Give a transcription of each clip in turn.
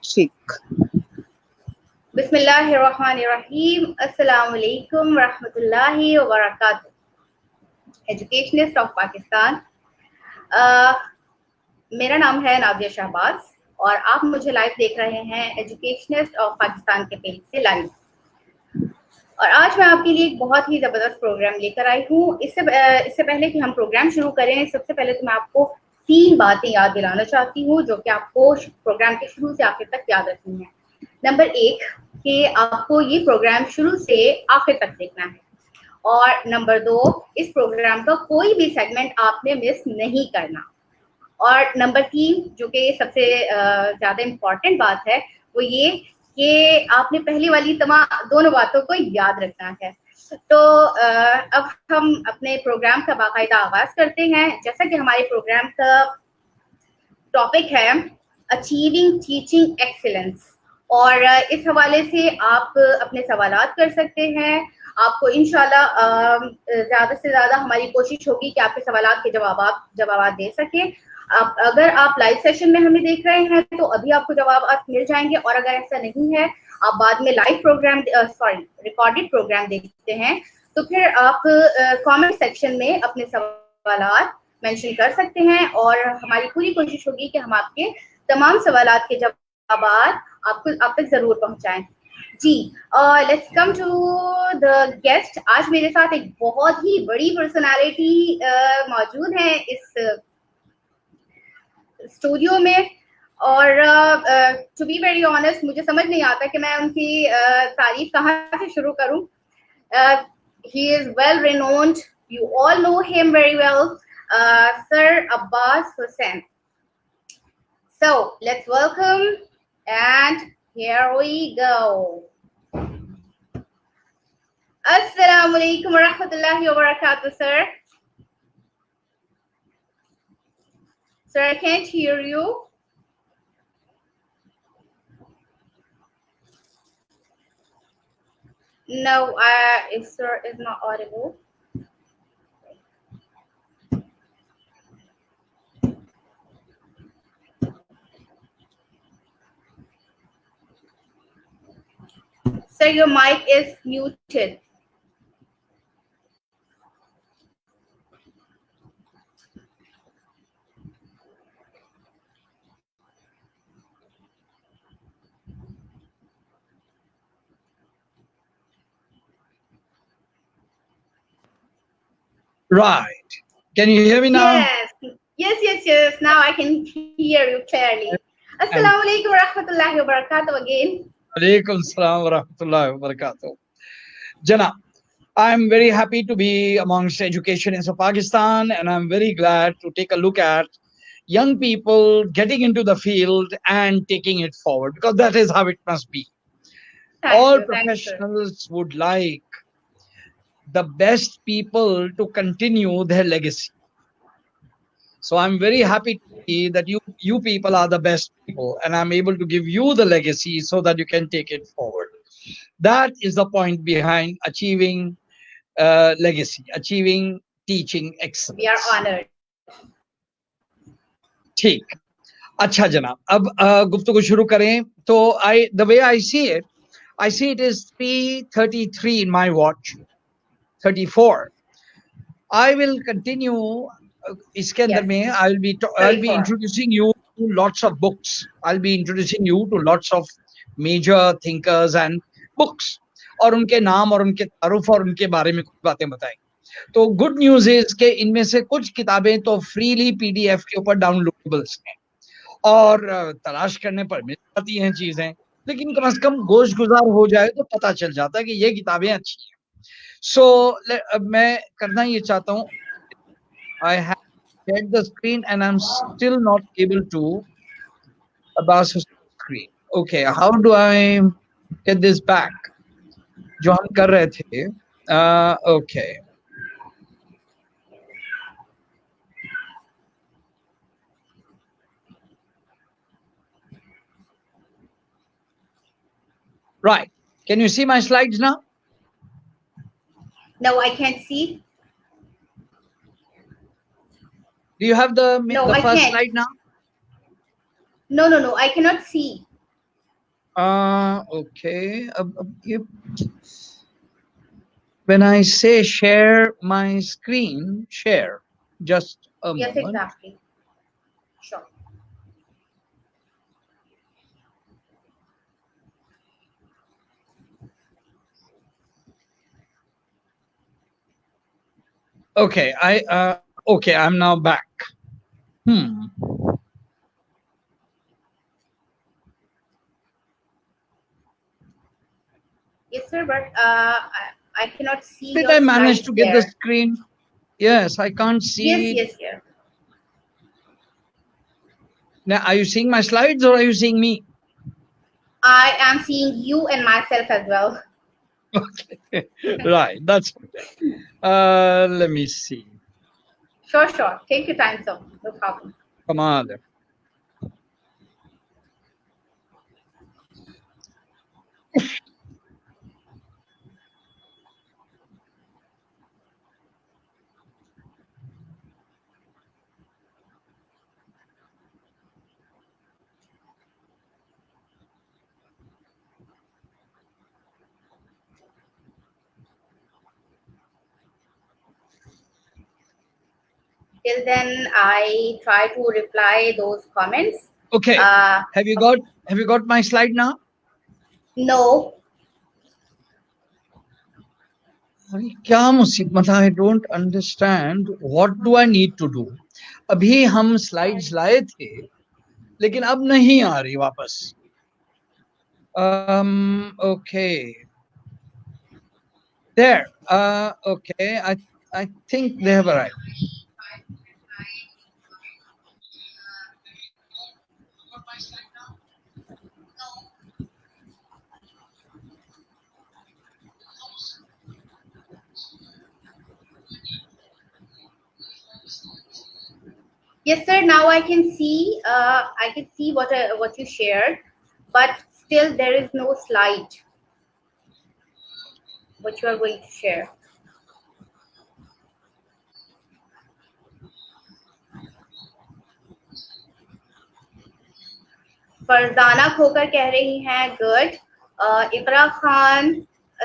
ठीक। बिस्मिल्लाहिर्रहमानिर्रहीम। अस्सलाम वालेकुम रहमतुल्लाहि व बरकातुहू। Educationist of Pakistan. मेरा नाम है नाज़िया शहबाज और आप मुझे लाइव देख रहे हैं एजुकेशनिस्ट ऑफ पाकिस्तान के पेज से लाइव। और आज मैं आपके लिए एक बहुत ही ज़बरदस्त प्रोग्राम लेकर आई हूँ। इससे पहले कि हम प्रोग्राम शुरू करें, सबसे पहले तो मैं आपको 3 बातें याद दिलाना चाहती हूँ जो कि आपको प्रोग्राम के शुरू से आखिर तक याद रखनी है। नंबर 1 कि आपको ये प्रोग्राम शुरू से आखिर तक देखना है, और नंबर 2 इस प्रोग्राम का कोई भी सेगमेंट आपने मिस नहीं करना, और नंबर 3 जो कि सबसे ज़्यादा इम्पोर्टेंट बात है वो ये कि आपने पहली वाली दोनों बातों को याद रखना है। तो अब हम अपने प्रोग्राम का बाकायदा आगाज करते हैं। जैसा कि हमारे प्रोग्राम का टॉपिक है अचीविंग टीचिंग एक्सीलेंस, और इस हवाले से आप अपने सवालात कर सकते हैं। आपको इंशाल्लाह ज़्यादा से ज़्यादा हमारी कोशिश होगी कि आपके सवालात के जवाब दे सकें। अगर आप लाइव सेशन में हमें देख रहे हैं तो अभी आपको जवाब मिल जाएंगे, और अगर ऐसा नहीं है, आप बाद में लाइव प्रोग्राम रिकॉर्डेड प्रोग्राम देखते हैं, तो फिर आप कमेंट सेक्शन में अपने सवालात मेंशन कर सकते हैं, और हमारी पूरी कोशिश होगी कि हम आपके तमाम सवालात के जवाब आप तक जरूर पहुंचाएं। जी, let's come to the guest. आज मेरे साथ एक बहुत ही बड़ी पर्सनालिटी मौजूद है इस स्टूडियो में, और टू बी वेरी ऑनेस्ट मुझे समझ नहीं आता कि मैं उनकी तारीफ कहाँ से शुरू करूं। He is well renowned, you all know him very well, sir Abbas Hussain. So let's welcome, and here we go. Assalamu alaikum wa rahmatullahi wa barakatuh, sir. Sir, I can't hear you. No, if sir is not audible. Sir, your mic is muted. Right. Can you hear me now? Yes. Now I can hear you clearly. Assalamu alaikum wa rahmatullahi wa barakatuh again. Alaikum salam wa rahmatullahi wa barakatuh. Jana, I'm very happy to be amongst educationists of Pakistan, and I'm very glad to take a look at young people getting into the field and taking it forward, because that is how it must be. All professionals would like the best people to continue their legacy. So I'm very happy to see that you people are the best people, and I'm able to give you the legacy so that you can take it forward. That is the point behind achieving legacy, achieving teaching excellence. We are honored. ठीक, अच्छा जनाब, अब गुफ्तगू शुरू करें तो the way I see it is 3:33 in my watch, 34. I will continue. इसके अंदर में I'll be introducing you to lots of books. I'll be introducing you to lots of major thinkers and books, और उनके नाम और उनके तारुफ और उनके बारे में कुछ बातें बताएंगे। तो गुड न्यूज इज कि इनमें से कुछ किताबें तो फ्रीली पीडीएफ के ऊपर डाउनलोडेबल्स हैं, और तलाश करने पर मिल जाती हैं चीजें, लेकिन कम से कम गोश गुजार हो जाए तो पता चल जाता है कि ये किताबें अच्छी हैं। सो मैं करना ये चाहता हूँ, I have shared the screen and I'm still not able to Abbas screen. Okay, how do I get this back? जो हम कर रहे थे, okay. Right. Can you see my slides now? No, I can't see. Do you have the first slide now? No, I cannot see. Okay. When I say share my screen, share. Just a Yes, moment. exactly. Sure. Okay, okay, I'm now back. Yes, sir, but I cannot see Did your I manage slides to get the there. screen? Yes, I can't see. Yes, yeah. Now, are you seeing my slides or are you seeing me? I am seeing you and myself as well. Okay, right, that's okay. Let me see. Sure. Take your time, sir. No problem. Come on. Till then, I try to reply those comments. Okay, have you got my slide now? No. क्या मुसीबत है? I don't understand. What do I need to do? अभी हम slides लाए थे, लेकिन अब नहीं आ रही वापस. Okay. There. Okay. I think they have arrived. Yes, sir. Now I can see. I can see what you shared, but still there is no slide. What you are going to share. Farzana खोकर कह रही हैं good. इकरा खान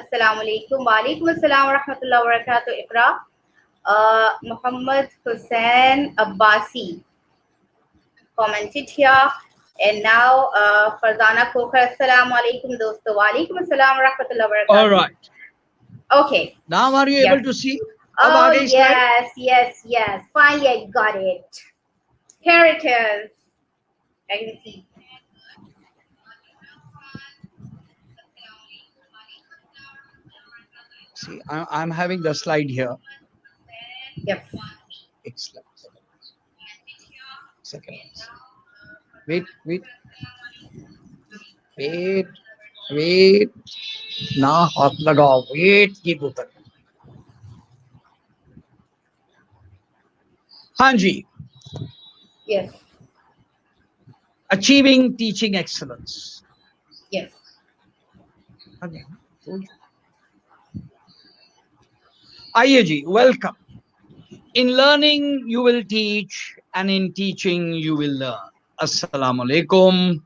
अस्सलाम वालेकुम. वालेकुम अस्सलाम रहमतुल्लाहि व बरकातहू. इकरा. Muhammad Hussain Abbasi commented here. And now Fardana Khokhar, Assalamu alaikum dosto. Walaikum assalam rahmatullahi wa barakatuh. All right. Okay. Now are you able to see? Oh, yes. Finally I got it. Here it is. I can see. See, I'm having the slide here. Yes. Excellent. Second. Wait. ना हाथ लगाओ. Wait, keep open. हाँ जी. Yes. Achieving teaching excellence. Yes. आइए जी, welcome. In learning you will teach and in teaching you will learn. Assalamu alaikum.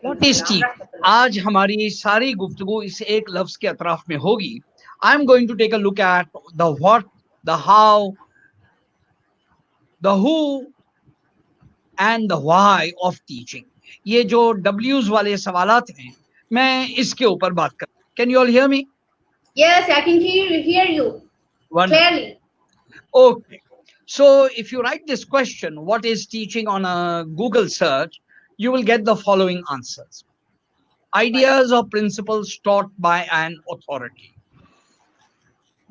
What is teaching? आज हमारी सारी गुफ्तगू इस एक लफ्ज के अतराफ में होगी. I'm going to take a look at the what, the how, the who and the why of teaching. ये जो W's वाले सवालात हैं, मैं इसके ऊपर बात कर. Can you all hear me? Yes, I can hear you clearly. Okay. So if you write this question, what is teaching, on a Google search, you will get the following answers. Ideas or principles taught by an authority.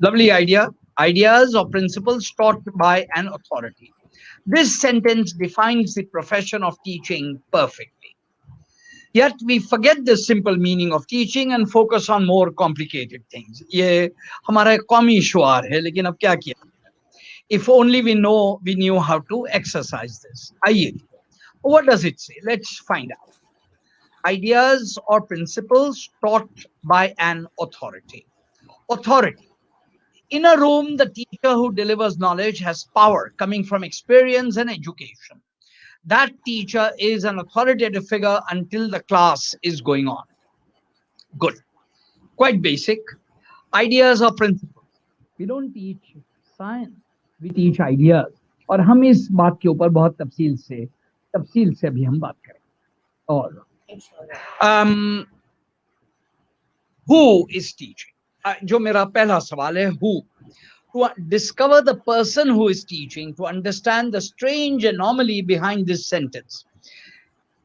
Lovely idea. Ideas or principles taught by an authority. This sentence defines the profession of teaching perfectly. Yet we forget the simple meaning of teaching and focus on more complicated things. ये हमारा एक कौमी शुआर है, लेकिन अब क्या किया? If only we knew how to exercise this. What does it say? Let's find out. Ideas or principles taught by an authority. Authority. In a room, the teacher who delivers knowledge has power coming from experience and education. that teacher is an authoritative figure until the class is going on. Good. Quite basic. Ideas or principles. We don't teach science, we teach ideas. और हम इस बात के ऊपर बहुत तफसील से अभी हम बात करें. और who is teaching? जो मेरा पहला सवाल है, who? To discover the person who is teaching, to understand the strange anomaly behind this sentence.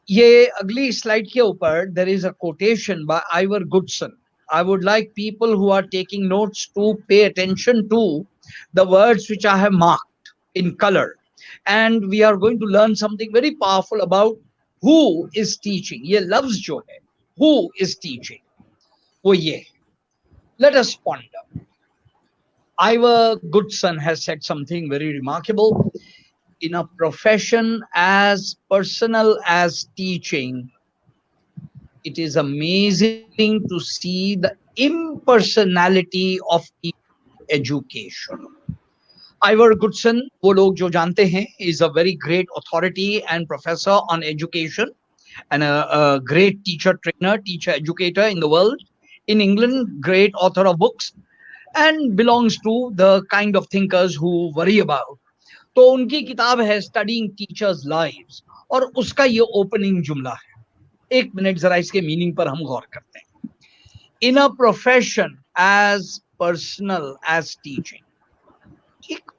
ये अगली स्लाइड के ऊपर there is a quotation by Ivor Goodson. I would like people who are taking notes to pay attention to the words which I have marked in color, and we are going to learn something very powerful about who is teaching. ये लफ्ज जो है who is teaching, वो ये. Let us ponder. Ivor Goodson has said something very remarkable. In a profession as personal as teaching, it is amazing to see the impersonality of education. Ivor Goodson, वो लोग जो जानते हैं, is a very great authority and professor on education and a great teacher educator in the world. In England, great author of books and belongs to the kind of thinkers who worry about. तो उनकी किताब है studying teachers lives, और उसका ये opening जुमला है. एक मिनट जरा इसके मीनिंग पर हम गौर करते हैं. In a profession as personal as teaching. ठीक,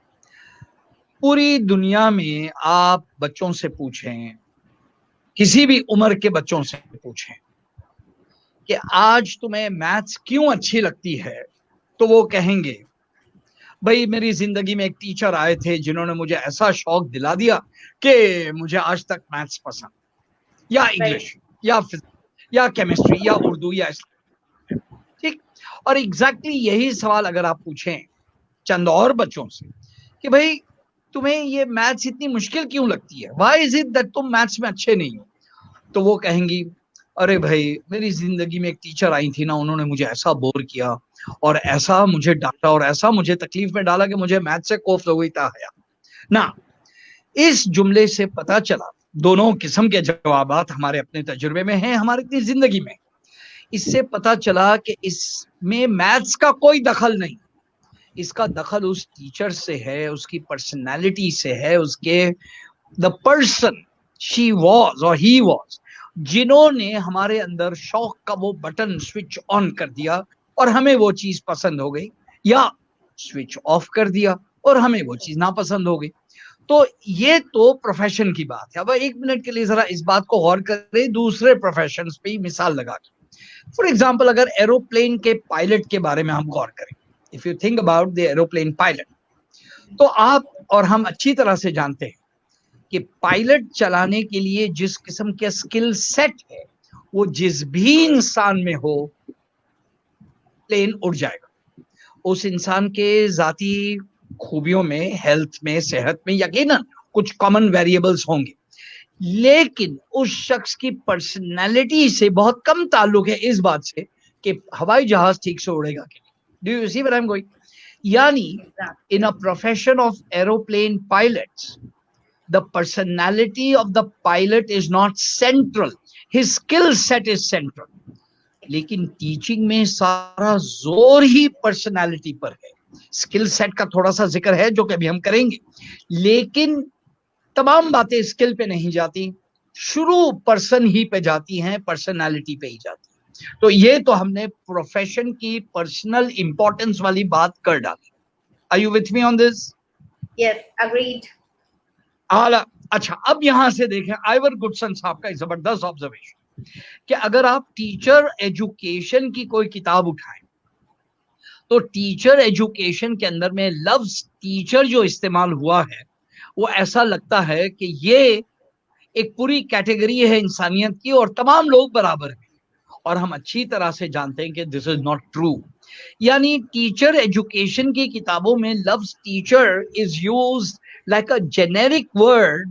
पूरी दुनिया में आप बच्चों से पूछें, किसी भी उम्र के बच्चों से पूछें कि आज तुम्हें मैथ्स क्यों अच्छी लगती है, तो वो कहेंगे भाई मेरी जिंदगी में एक टीचर आए थे जिन्होंने मुझे ऐसा शौक दिला दिया कि मुझे आज तक मैथ्स पसंद, या इंग्लिश या फिजिक्स या केमिस्ट्री या उर्दू या इस्लाम. ठीक, और एग्जैक्टली यही सवाल अगर आप पूछें चंद और बच्चों से कि भाई तुम्हें ये मैथ्स इतनी मुश्किल क्यों लगती है, व्हाई इज इट दैट तुम मैथ्स में अच्छे नहीं हो, तो वो कहेंगी अरे भाई मेरी जिंदगी में एक टीचर आई थी ना, उन्होंने मुझे ऐसा बोर किया और ऐसा मुझे डांटा और ऐसा मुझे तकलीफ में डाला कि मुझे मैथ से खौफ हो गई था. ना, इस जुमले से पता चला दोनों किस्म के जवाबात हमारे अपने तजुर्बे में हैं, हमारी अपनी जिंदगी में. इससे पता चला कि इसमें मैथ्स का कोई दखल नहीं, इसका दखल उस टीचर से है, उसकी पर्सनालिटी से है, उसके द पर्सन शी वॉज और ही वॉज, जिन्होंने हमारे अंदर शौक का वो बटन स्विच ऑन कर दिया और हमें वो चीज पसंद हो गई, या स्विच ऑफ कर दिया और हमें वो चीज नापसंद हो गई. तो ये तो प्रोफेशन की बात है. अब एक मिनट के लिए जरा इस बात को गौर करें दूसरे प्रोफेशन पे ही मिसाल लगा के. फॉर एग्जाम्पल, अगर एरोप्लेन के पायलट के बारे में हम गौर करें, if you think about the aeroplane pilot, तो आप और हम अच्छी तरह से जानते हैं कि पायलट चलाने के लिए जिस किस्म के स्किल सेट है वो जिस भी इंसान में हो प्लेन उड़ जाएगा. उस इंसान के जाती खूबियों में, हेल्थ में, सेहत में यकीनन कुछ कॉमन वेरिएबल्स होंगे, लेकिन उस शख्स की पर्सनैलिटी से बहुत कम ताल्लुक है इस बात से कि हवाई जहाज ठीक से उड़ेगा कि नहीं. Do you see where I am going? यानी in a profession of aeroplane pilots, the personality of the pilot is not central, his skill set is central. लेकिन टीचिंग में सारा जोर ही पर्सनालिटी पर है. स्किल सेट का थोड़ा सा जिक्र है जो कि अभी हम करेंगे, लेकिन तमाम बातें स्किल पे नहीं जाती, शुरू पर्सन ही पे जाती हैं, पर्सनालिटी पे ही जाती है. तो ये तो हमने प्रोफेशन की पर्सनल इंपॉर्टेंस वाली बात कर डाली. Are you with me on this? Yes, agreed. आला. अच्छा, अब यहां से देखें आइवर गुडसन साहब का जबरदस्त ऑब्जर्वेशन कि अगर आप टीचर एजुकेशन की कोई किताब उठाएं तो टीचर एजुकेशन के अंदर में लफ्ज टीचर जो इस्तेमाल हुआ है वो ऐसा लगता है कि ये एक पूरी कैटेगरी है इंसानियत की और तमाम लोग बराबर हैं, और हम अच्छी तरह से जानते हैं कि दिस इज नॉट ट्रू. यानी टीचर एजुकेशन की किताबों में लफ्ज teacher is used like a generic word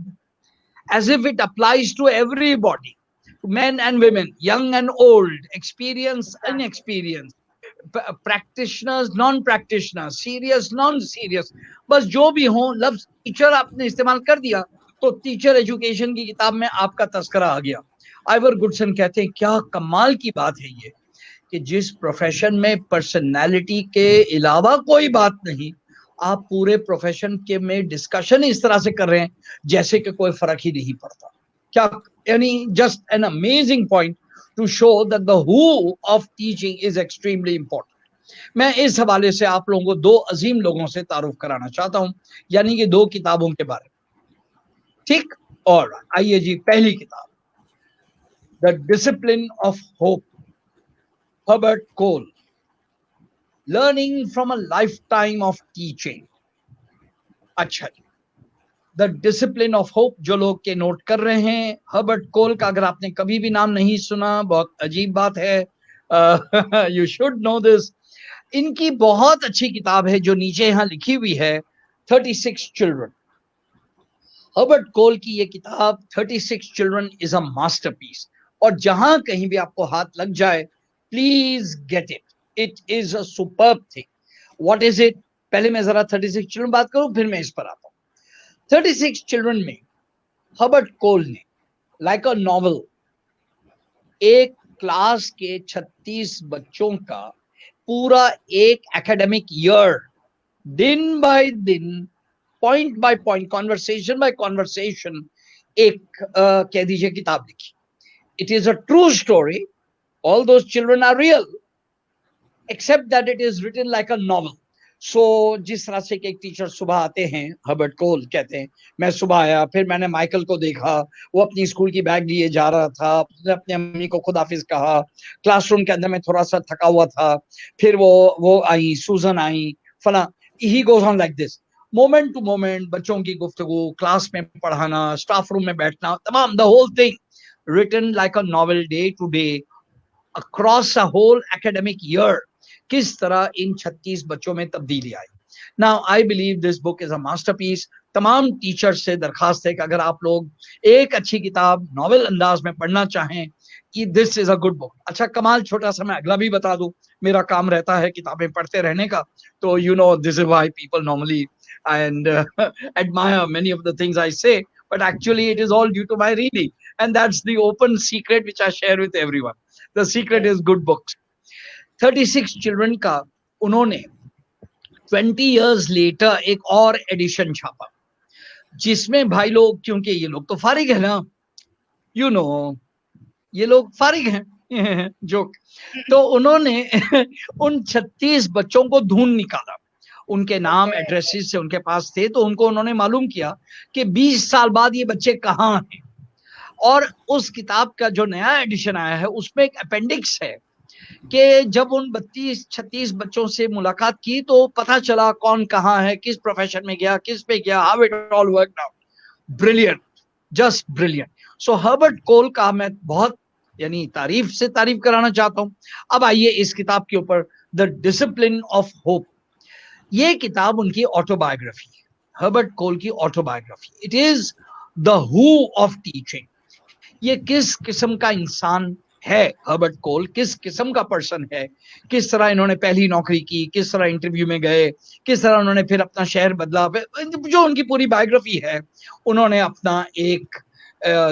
as if it applies to everybody, to men and women, young and old, experienced, inexperienced, practitioners, non-practitioners, serious, non-serious, बस जो भी हो लफ्ज टीचर आपने इस्तेमाल कर दिया तो टीचर एजुकेशन की किताब में आपका तस्करा आ गया। आइवर गुडसन कहते हैं क्या कमाल की बात है ये कि जिस प्रोफेशन में पर्सनालिटी के अलावा कोई बात नहीं, आप पूरे प्रोफेशन के में डिस्कशन इस तरह से कर रहे हैं जैसे कि कोई फर्क ही नहीं पड़ता। क्या यानी just an amazing point two show that the who of teaching is extremely important. मैं इस हवाले से आप लोगों को दो अजीम लोगों से तारुफ कराना चाहता हूं, यानी कि दो किताबों के बारे में। ठीक, और आइए जी, पहली किताब the discipline of hope, Herbert Kohl, learning from a lifetime of teaching. अच्छा जी, द डिसिप्लिन ऑफ होप, जो लोग के नोट कर रहे हैं, हर्बर्ट कोल का अगर आपने कभी भी नाम नहीं सुना, बहुत अजीब बात है, यू शुड नो दिस। इनकी बहुत अच्छी किताब है जो नीचे यहां लिखी हुई है, 36 चिल्ड्रन। हर्बर्ट कोल की ये किताब 36 चिल्ड्रन इज अ मास्टरपीस, और जहां कहीं भी आपको हाथ लग जाए please get it, it is a superb thing. What is it? पहले मैं जरा 36 चिल्ड्रन बात करूं, फिर मैं इस पर आता हूं। 36 चिल्ड्रन में हर्बर्ट कोल ने लाइक अ नॉवल एक क्लास के 36 बच्चों का पूरा एक एकेडमिक ईयर दिन बाय दिन, point by point, conversation by conversation, एक कह दीजिए किताब लिखी। It is a true story, all those children are real except that it is written like a novel. So जिस तरह से कि एक टीचर सुबह आते हैं, हर्बर्ट कोल कहते हैं मैं सुबह आया, फिर मैंने माइकल को देखा, वो अपनी स्कूल की बैग लिए जा रहा था, उसने अपनी अम्मी को खुदाफिज कहा, क्लासरूम के अंदर में थोड़ा सा थका हुआ था, फिर वो आई, सूजन आई, फला, he goes on like this, moment to moment बच्चों की गुफ्तगू, क्लास में पढ़ाना, स्टाफ रूम में बैठना, तमाम the whole thing written like a novel, day to day across a whole academic year, किस तरह इन 36 बच्चों में तब्दीली आई। Now I believe this book is a masterpiece. तमाम टीचर्स से दरखास्त है कि अगर आप लोग एक अच्छी किताब नॉवेल अंदाज में पढ़ना चाहें, this is a good book. अच्छा कमाल, छोटा सा मैं अगला भी बता दूं, मेरा काम रहता है किताबें पढ़ते रहने का, तो you know this is why people normally and admire many of the things I say, but actually it is all due to my reading, and that's the open secret which I share with everyone. The secret is good books. 36 children का उन्होंने 20 years later एक और addition छापा, जिसमें भाई लोग, क्योंकि ये लोग तो फारिग है ना, यू नो ये लोग फारिग हैं जोक, तो उन्होंने उन 36 बच्चों को ढूंढ निकाला, उनके नाम एड्रेसेस से उनके पास थे, तो उनको उन्होंने मालूम किया कि 20 साल बाद ये बच्चे कहाँ हैं। और उस किताब का जो नया एडिशन आया है उसमें एक अपेंडिक्स है कि जब उन 32-36 बच्चों से मुलाकात की तो पता चला कौन कहाँ है, किस प्रोफेशन में गया, किस पे गया, how it all worked out. Brilliant, just brilliant. So Herbert Kohl का मैं बहुत यानी तारीफ से तारीफ कराना चाहता हूं। अब आइए इस किताब के ऊपर, द डिसिप्लिन ऑफ होप। ये किताब उनकी ऑटोबायोग्राफी है, हर्बर्ट कोल की autobiography. It is the who of teaching. ये किस किस्म का इंसान है हर्बर्ट कोल, किस किस्म का पर्सन है, किस तरह इन्होंने पहली नौकरी की, किस तरह इंटरव्यू में गए, किस तरह उन्होंने फिर अपना शहर बदला, जो उनकी पूरी बायोग्राफी है, उन्होंने अपना एक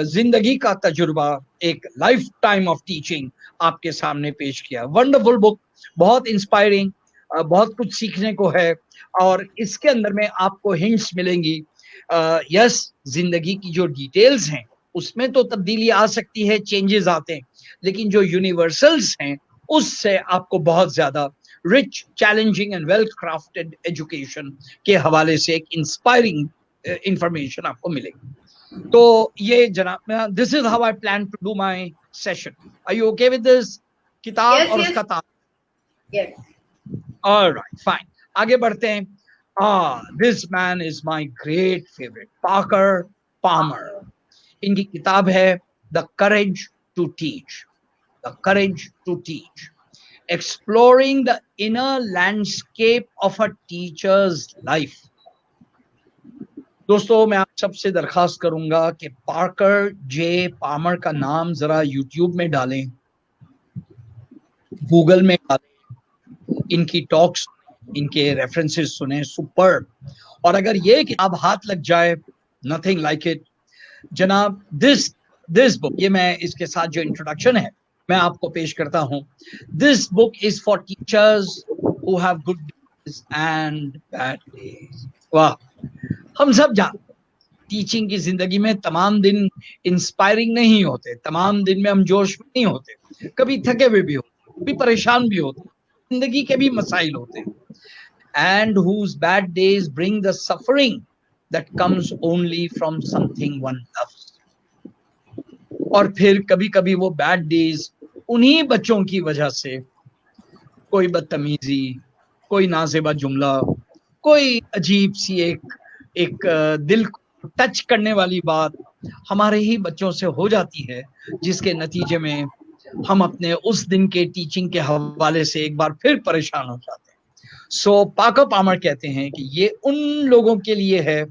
जिंदगी का तजुर्बा, एक लाइफ टाइम ऑफ टीचिंग आपके सामने पेश किया। वंडरफुल बुक, बहुत इंस्पायरिंग, बहुत कुछ सीखने को है, और इसके अंदर में आपको हिंट्स मिलेंगी। यस, जिंदगी की जो डिटेल्स हैं उसमें तो तब्दीली आ सकती है, चेंजेस आते हैं, लेकिन जो यूनिवर्सल्स हैं उससे आपको बहुत ज्यादा rich, challenging and well crafted education के हवाले से एक इंस्पायरिंग इंफॉर्मेशन आपको मिलेगी। तो ये जनाब, this is how I plan to do my session. Are you okay with this किताब? Yes, और yes. उसका तारीख? Yes. ऑलराइट, फाइन, आगे बढ़ते हैं। This man is my great favourite, Parker Palmer. इनकी किताब है the courage to teach, the courage to teach, exploring the inner landscape of a teacher's life. दोस्तों, मैं आप सबसे दरखास्त करूंगा कि पार्कर जे पामर का नाम जरा यूट्यूब में डालें, गूगल में डालें, इनकी टॉक्स, इनके रेफरेंसेस सुने, सुपर। और अगर ये किताब हाथ लग जाए, नथिंग लाइक इट। जनाब, दिस बुक, ये मैं इसके साथ जो इंट्रोडक्शन है मैं आपको पेश करता हूं. This book is for teachers who have good days and bad days. वाह, हम सब जानते हैं टीचिंग की जिंदगी में तमाम दिन इंस्पायरिंग नहीं होते, तमाम दिन में हम जोश में नहीं होते, कभी थके हुए भी होते, कभी परेशान भी होते, जिंदगी के भी मसाइल होते हैं. And whose bad days bring the suffering that comes only from something one loves. और फिर कभी कभी वो बैड डेज उन्हीं बच्चों की वजह से, कोई बदतमीजी, कोई नाजेबा जुमला, कोई अजीब सी एक दिल को टच करने वाली बात हमारे ही बच्चों से हो जाती है, जिसके नतीजे में हम अपने उस दिन के टीचिंग के हवाले से एक बार फिर परेशान हो जाते हैं. सो पाकर पामर कहते हैं कि ये उन लोगों के लिए है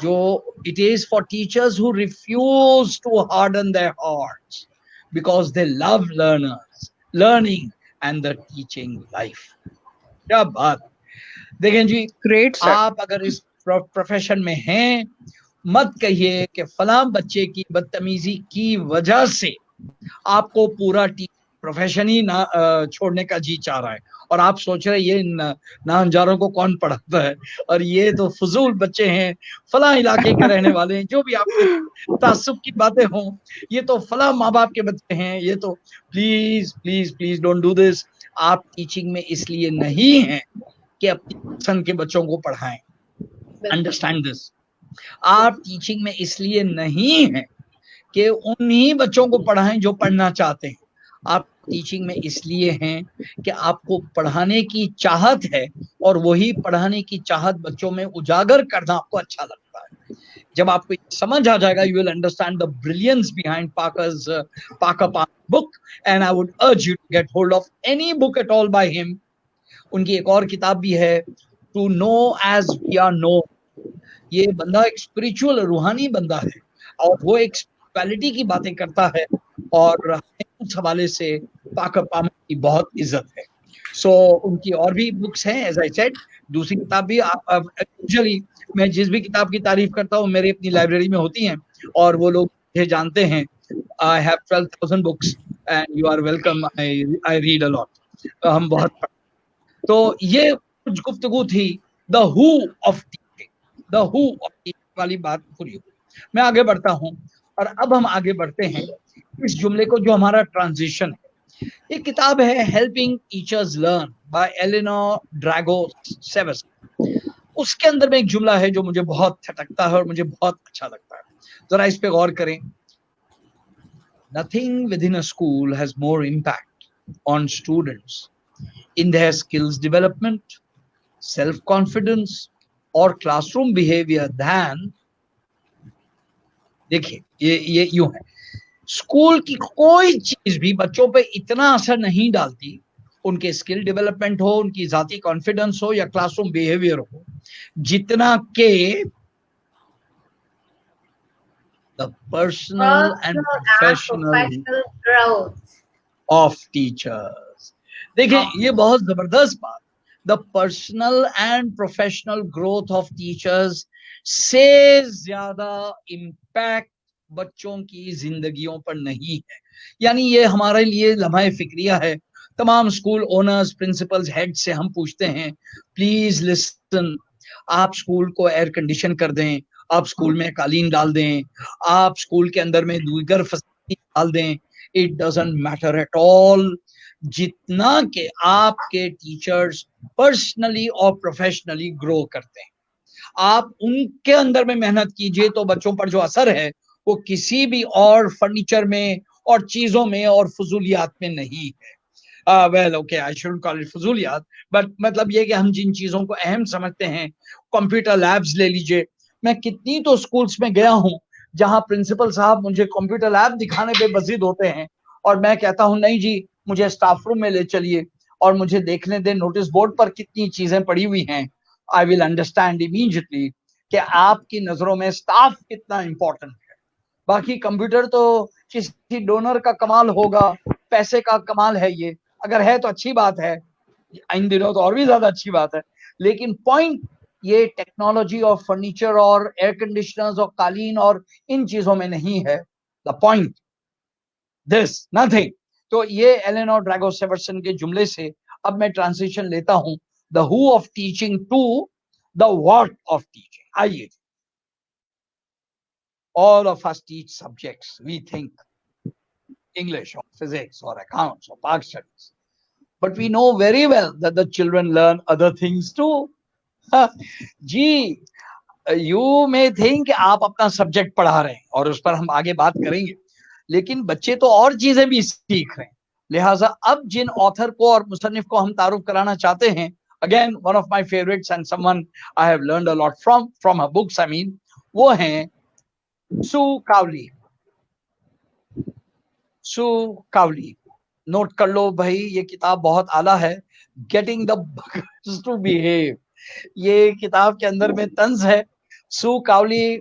जो, it is for teachers who refuse to harden their hearts because they love learning and the teaching life. क्या बात. देखें जी, ग्रेट सर. आप अगर इस प्रोफेशन में हैं, मत कहिए कि फलां बच्चे की बदतमीजी की वजह से आपको पूरा प्रोफेशन ही ना छोड़ने का जी चाह रहा है, और आप सोच रहे ये नाहंजारों को कौन पढ़ाता है, और ये तो फजूल बच्चे हैं, फला इलाके के रहने वाले हैं, जो भी आपके तासुब की बातें हों, ये तो फला माँ बाप के बच्चे हैं, ये तो. Please please please don't do this. आप टीचिंग में इसलिए नहीं हैं कि अपनी पसंद के बच्चों को पढ़ाएं. Understand this. आप टीचिंग में इसलिए नहीं हैं कि उन्हीं बच्चों को पढ़ाएं जो पढ़ना चाहते हैं. आप टीचिंग में इसलिए हैं कि आपको पढ़ाने की चाहत है, और वही पढ़ाने की चाहत बच्चों में उजागर करना आपको अच्छा लगता है. जब आपको समझ आ जाएगा, you will understand the brilliance behind पाकर book, and I would urge you to get hold of any book at all by him. उनकी एक और किताब भी है, to know as we are know. ये बंदा एक स्पिरिचुअल रूहानी बंदा है, और वो एक स्पिरिचुअलिटी की बातें करता है, और उस हवाले से पाकर पामर की बहुत इज्जत है. सो उनकी और भी बुक्स हैं, एज आई सेड. दूसरी किताब भी यूजुअली मैं जिस भी किताब की तारीफ करता हूँ मेरी अपनी लाइब्रेरी में होती हैं, और वो लोग मुझे जानते हैं. I have 12,000 books and you are welcome. I read a lot. हम बहुत. तो ये कुछ गुफ्तगू थी the who of teaching, the who of teaching वाली बात पूरी हुई. मैं आगे बढ़ता हूँ, और अब हम आगे बढ़ते हैं इस जुमले को जो हमारा ट्रांजिशन है. एक किताब है helping teachers learn by Eleanor Drago saves. उसके अंदर में एक जुमला है जो मुझे बहुत खटकता है और मुझे बहुत अच्छा लगता है. जरा इस पे गौर करें. Nothing with in a school has more impact on students in their skills development, self-confidence और classroom behavior than. देखिए, ये यूं है, स्कूल की कोई चीज भी बच्चों पे इतना असर नहीं डालती, उनके स्किल डेवलपमेंट हो, उनकी जाती कॉन्फिडेंस हो, या क्लासरूम बिहेवियर हो, जितना के the personal and professional growth of teachers. देखिए, ये बहुत जबरदस्त बात. The personal and professional growth of teachers से ज्यादा इम्पैक्ट बच्चों की जिंदगियों पर नहीं है. यानी ये हमारे लिए लम्हा फिक्रिया है. तमाम स्कूल ओनर्स, प्रिंसिपल्स, हेड से हम पूछते हैं, प्लीज लिसन, आप स्कूल को एयर कंडीशन कर दें, आप स्कूल में कालीन डाल दें, आप स्कूल के अंदर में दीगर फैसिलिटी डाल दें. It doesn't matter at all, जितना कि आपके टीचर्स पर्सनली और प्रोफेशनली ग्रो करते हैं. आप उनके अंदर में मेहनत कीजिए तो बच्चों पर जो असर है वो किसी भी और फर्नीचर में और चीजों में और फजूलियात में नहीं है. Well okay, I shouldn't call it फजूलियात, बट मतलब ये कि हम जिन चीजों को अहम समझते हैं, कंप्यूटर लैब्स ले लीजिए. मैं कितनी तो स्कूल्स में गया हूँ जहां प्रिंसिपल साहब मुझे कंप्यूटर लैब दिखाने पे बजीद होते हैं, और मैं कहता हूँ नहीं जी, मुझे स्टाफ रूम में ले चलिए और मुझे देखने दें नोटिस बोर्ड पर कितनी चीजें पड़ी हुई हैं. आई विल अंडरस्टैंड इमीडिएटली कि आपकी नजरों में स्टाफ कितना इंपॉर्टेंट है. बाकी कंप्यूटर तो किसी डोनर का कमाल होगा, पैसे का कमाल है. ये अगर है तो अच्छी बात है, इन दिनों तो और भी ज्यादा अच्छी बात है. लेकिन पॉइंट ये टेक्नोलॉजी और फर्नीचर और एयर कंडीशनर्स और कालीन और इन चीजों में नहीं है द पॉइंट, दिस नथिंग। तो ये एलेनोर ड्रैगो सेवर्सन के जुमले से अब मैं ट्रांसलेशन लेता हूं, the who of teaching to the what of teaching. आइए, all of us teach subjects. We think English or physics or accounts or park studies. But we know very well that the children learn other things too. जी, you may think आप अपना subject पढ़ा रहे हैं और उस पर हम आगे बात करेंगे, लेकिन बच्चे तो और चीजें भी सीख रहे हैं। लिहाजा अब जिन ऑथर को और मुसन्निफ को हम तारुफ कराना चाहते हैं, again one of my favourites and someone I have learned a lot from her books, I mean, वो हैं Sue Cowley. Sue Cowley, note कर लो भाई, ये किताब बहुत आला है, getting the bugs to behave. ये किताब के अंदर में तंज है। सू कावली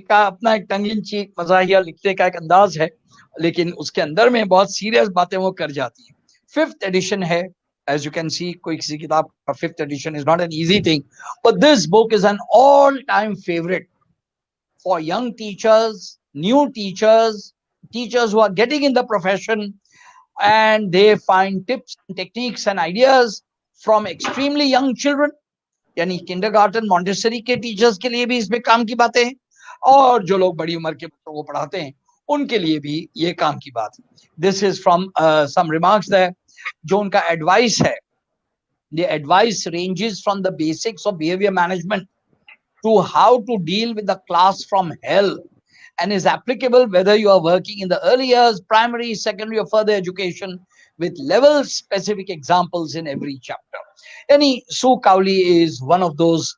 का अपना एक टंग इन चीक मजाहिया लिखने का एक अंदाज है, लेकिन उसके अंदर में बहुत सीरियस बातें वो कर जाती है। 5th एडिशन है, as you can see, कोई किसी किताब का 5th edition is not an easy thing, but this book is an all-time favorite for young teachers, new teachers, teachers who are getting in the profession, and they find tips and techniques and ideas from extremely young children, यानी kindergarten Montessori के teachers के लिए भी इसमें काम की बातें हैं, और जो लोग बड़ी उम्र के बच्चों को पढ़ाते हैं उनके लिए भी ये काम की बात है। This is from some remarks that, जो उनका एडवाइस है, the advice ranges from the basics of behavior management to how to deal with the class from hell, and is applicable whether you are working in the early years, primary, secondary or further education, with level specific examples in every chapter. Yani Sue Cowley is one of those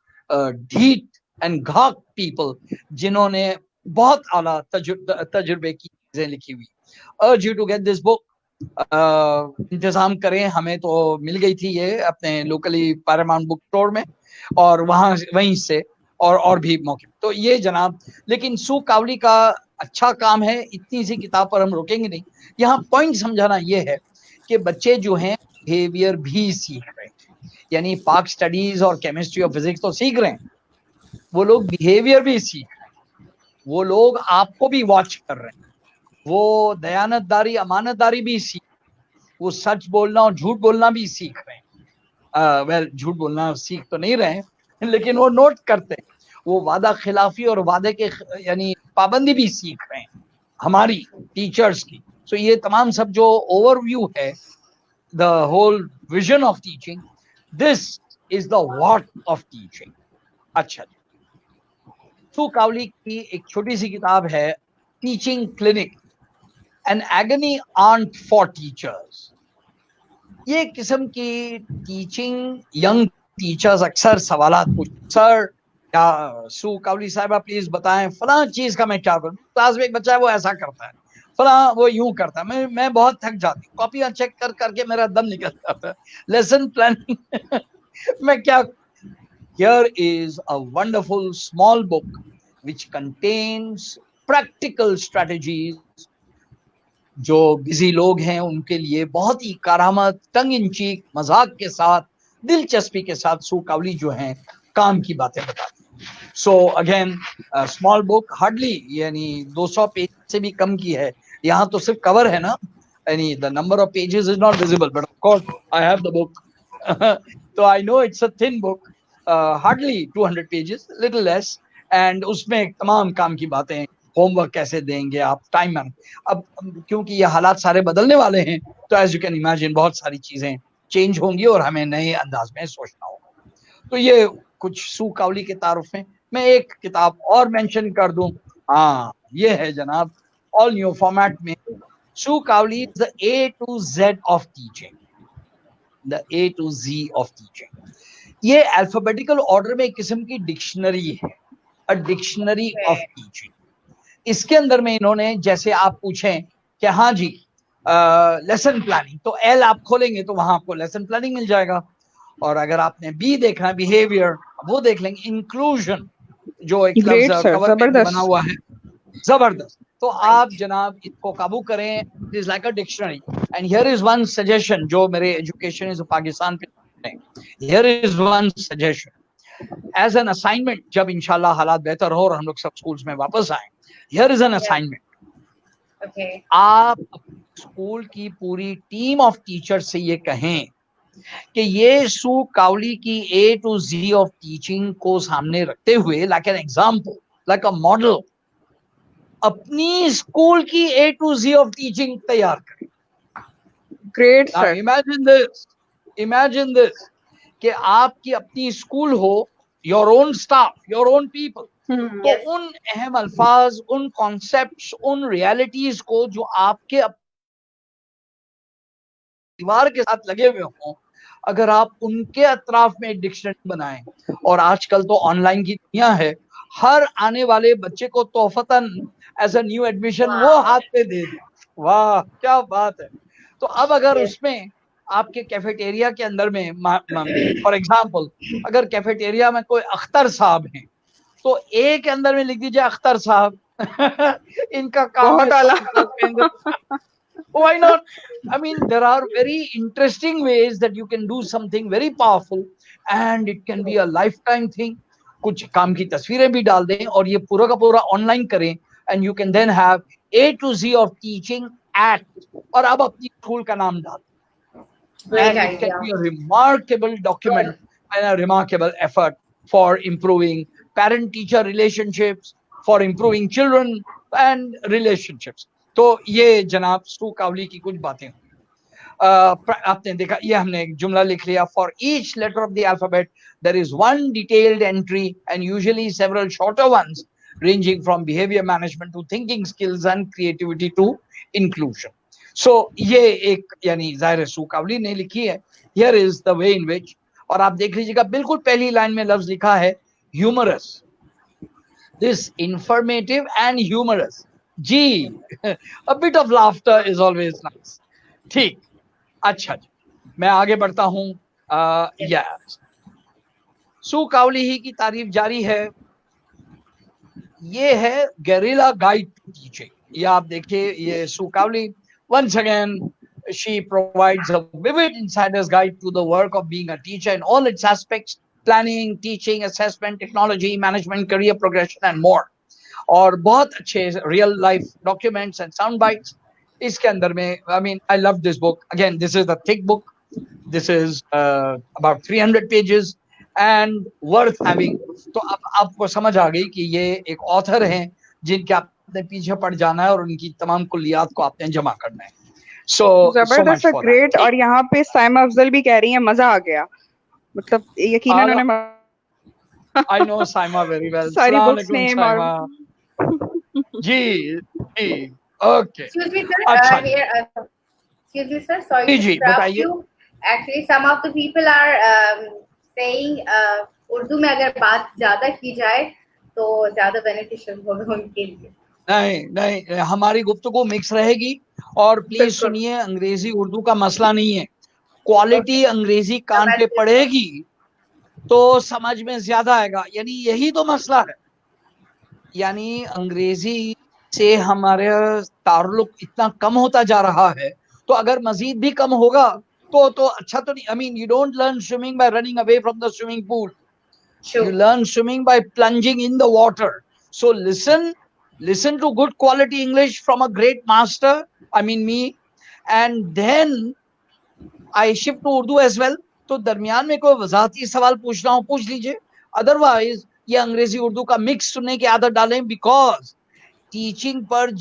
deep and ghak people जिन्होंने बहुत आला तजुर्बे की चीजें लिखी हुई। urge you to get this book. इंतजाम करें, हमें तो मिल गई थी ये अपने लोकली पैरामाउंट बुक स्टोर में, और वहीं से और भी मौके। तो ये जनाब, लेकिन सू कावली का अच्छा काम है, इतनी सी किताब पर हम रोकेंगे नहीं। यहाँ पॉइंट समझाना ये है कि बच्चे जो हैं बिहेवियर भी सीख रहे हैं, यानी पार्क स्टडीज और केमिस्ट्री और फिजिक्स तो सीख रहे हैं, वो लोग बिहेवियर भी सीख रहे हैं, वो लोग आपको भी वॉच कर रहे हैं, वो दयानतदारी अमानतदारी भी सीख, वो सच बोलना और झूठ बोलना भी सीख रहे हैं। वेल, झूठ बोलना सीख तो नहीं रहे हैं, लेकिन वो नोट करते हैं, वो वादा खिलाफी और वादे के यानी पाबंदी भी सीख रहे हैं हमारी टीचर्स की। सो ये तमाम सब जो ओवरव्यू है, the whole vision of teaching, this is the what of teaching. अच्छा, सू कावली की एक छोटी सी किताब है, teaching clinic, an agony aunt for teachers. ये किस्म की टीचिंग यंग टीचर्स अक्सर सवालात पूछते, सर या सू कावली साहिबा प्लीज बताएं फला चीज का मैं क्या करूं, क्लास में एक बच्चा है वो ऐसा करता है, फला वो यूं करता है, मैं बहुत थक जाती हूँ, कॉपियां चेक कर करके मेरा दम निकल जाता है, लेसन प्लानिंग मैं क्या। Here is a wonderful small book which contains practical strategies जो बिजी लोग हैं उनके लिए बहुत ही करामत, टंग इन चीक, मजाक के साथ, दिलचस्पी के साथ सू कावली जो हैं काम की बातें बताती हैं। So again small book, hardly यानी 200 पेज से भी कम की है, यहाँ तो सिर्फ कवर है ना, यानी the number of pages is not visible, but of course I have the book तो I know it's a thin book, hardly 200 pages, little less, and उसमें तमाम काम की बातें, होमवर्क कैसे देंगे आप, टाइम मैनेज। अब क्योंकि ये हालात सारे बदलने वाले हैं, तो एज यू कैन इमेजिन बहुत सारी चीजें चेंज होंगी और हमें नए अंदाज में सोचना होगा। तो ये कुछ सू कावली के तारुफ में। मैं एक किताब और मेंशन कर दूं, हाँ ये है जनाब, ऑल न्यू फॉर्मेट में, Sue Cowley the A to Z of teaching, the A to Z of teaching. ये अल्फाबेटिकल ऑर्डर में एक किस्म की डिक्शनरी है, अ डिक्शनरी ऑफ टीचिंग। इसके अंदर में इन्होंने, जैसे आप पूछें कि हाँ जी लेसन प्लानिंग, तो एल आप खोलेंगे तो वहां आपको लेसन प्लानिंग मिल जाएगा, और अगर आपने बी देखना है बिहेवियर, वो देख लेंगे, इंक्लूजन जो एक लफ्ज कवर पे बना हुआ है, जबरदस्त। तो आप जनाब इसको काबू करें, it is like a dictionary. And here is one suggestion, जो मेरे एजुकेशन इज पाकिस्तान पे, here is one suggestion, as an assignment, जब इंशाल्लाह हालात बेहतर हो और हम लोग सब स्कूल्स में वापस आए, हियर इज एन असाइनमेंट। आप स्कूल की पूरी टीम ऑफ टीचर्स से ये कहें कि ये सू कावली की A to Z of teaching को सामने रखते हुए, like an example, like a model, अपनी स्कूल की A to Z of teaching तैयार करें। Great sir. इमेजिन दिस कि आपकी अपनी स्कूल हो, your own staff, your own people, तो उन अहम अल्फाज, उन कॉन्सेप्ट्स, उन रियलिटीज को जो आपके परिवार के साथ लगे हुए हों, अगर आप उनके अतराफ में एक डिक्शनरी बनाएं, और आजकल तो ऑनलाइन की दुनिया है, हर आने वाले बच्चे को तोहफतन एज अ न्यू एडमिशन वो हाथ पे दे दें। वाह क्या बात है। तो अब अगर उसमें आपके कैफेटेरिया के अंदर में, फॉर एग्जाम्पल, अगर कैफेटेरिया में कोई अख्तर साहब हैं, तो ए के अंदर में लिख दीजिए अख्तर साहब इनका काम है। Why not? I mean, there are very interesting ways that you can do something very powerful, and it can be a lifetime thing. कुछ काम की तस्वीरें भी डाल दें और ये पूरा का पूरा ऑनलाइन करें, and you can then have A to Z of teaching at, और अब अपनी स्कूल का नाम डाल दें, and it can be a remarkable document and a remarkable effort for improving parent-teacher relationships, for improving children and relationships. तो ये जनाब सू कावली की कुछ बातें। आपने देखा, ये हमने एक जुमला लिख लिया, for each letter of the alphabet there is one detailed entry and usually several shorter ones ranging from behavior management to thinking skills and creativity to inclusion. So ये एक यानी जाहिर सू कावली ने लिखी है। Here is the way in which, और आप देख लीजिएगा बिल्कुल पहली लाइन में लफ्ज लिखा है humorous, this informative and humorous, ji a bit of laughter is always nice। ठीक, अच्छा जी, मैं आगे बढ़ता हूँ। सू कावली ही की तारीफ जारी है। ये है गेरिला गाइड टू टीचिंग। ये आप देखिए, ये सू Kavali, once again she provides a vivid insider's guide to the work of being a teacher in all its aspects: planning, teaching, assessment, technology, management, career progression and more। और बहुत अच्छे real life documents and sound bytes इसके अंदर में। I mean I love this book. Again this is the thick book, this is about 300 pages and worth having. तो अब आपको समझ आ गई कि ये एक ऑथर हैं जिनके आपने पीछे पड़ जाना है और उनकी तमाम कुल्लियात को आपने जमा करना है। सो जबरदस्त, ग्रेट। और यहाँ पे साइमा अफजल भी कह रही है मजा आ गया, मतलब यकीनन उन्हें I know Saima very well। सारी बुक्स ने जी जी, okay. Excuse me sir, excuse me sir, sorry to interrupt you। Actually some of the people are saying Urdu में अगर बात ज्यादा की जाए तो ज्यादा बेनिफिशियल होगा उनके लिए। नहीं, हमारी गुफ्तगू मिक्स रहेगी। और प्लीज सुनिए, अंग्रेजी उर्दू का मसला नहीं है, क्वालिटी अंग्रेजी कान पे पड़ेगी तो समझ में ज्यादा आएगा, यानी यही तो मसला है। यानी अंग्रेजी से हमारा ताल्लुक इतना कम होता जा रहा है, तो अगर मजीद भी कम होगा तो अच्छा तो नहीं। I mean you don't learn swimming by running away from the swimming pool, you learn swimming by plunging in the water। So listen to good quality English from a great master, I mean me, and then I shift to Urdu as well। तो दरमियान में कोई वजाहती सवाल पूछना हो पूछ लीजिए, otherwise ये अंग्रेजी उर्दू का मिक्स सुनने की आदत डालें, बिकॉज टीचिंग पर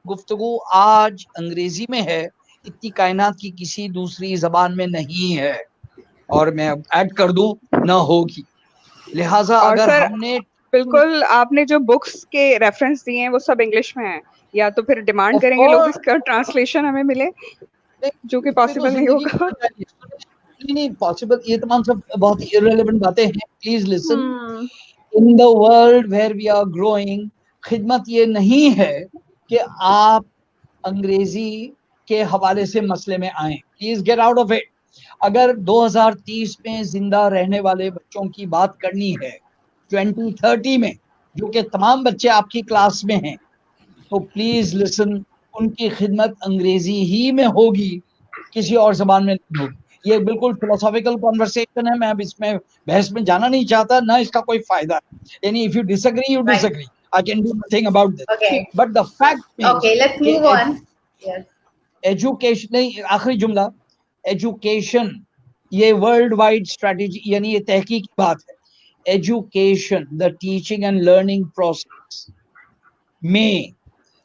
गुफ्तगू आज अंग्रेजी में है, इतनी कायनात की किसी दूसरी जबान में नहीं है, और मैं ऐड कर दूं न होगी। लिहाजा अगर हमने बिल्कुल, आपने जो बुक्स के रेफरेंस दिए हैं वो सब इंग्लिश में हैं, या तो फिर डिमांड करेंगे लोग इसका ट्रांसलेशन हमें मिले, जो कि पॉसिबल नहीं होगा। नहीं पॉसिबल, ये तमाम सब बहुत इररिलेवेंट बातें हैं। Please listen, in the world where we are growing, खिदमत ये नहीं है कि आप अंग्रेजी के हवाले से मसले में आए। Please get out of it. अगर 2030 में जिंदा रहने वाले बच्चों की बात करनी है 2030 में, जो कि तमाम बच्चे आपकी क्लास में हैं, तो प्लीज लिसन, उनकी खिदमत अंग्रेजी ही में होगी, किसी और जबान में नहीं होगी। ये बिल्कुल फिलोसॉफिकल कॉन्वर्सेशन है, मैं अब इसमें बहस में जाना नहीं चाहता, ना इसका कोई फायदा है. यानी if you disagree you disagree, I can do nothing about this. Okay. But the fact Okay, let's move on. Yes. Education नहीं, आखिरी जुमला, एजुकेशन ये वर्ल्ड वाइड स्ट्रेटेजी, यानी ये तहकीक की बात है. Education, the teaching and learning process में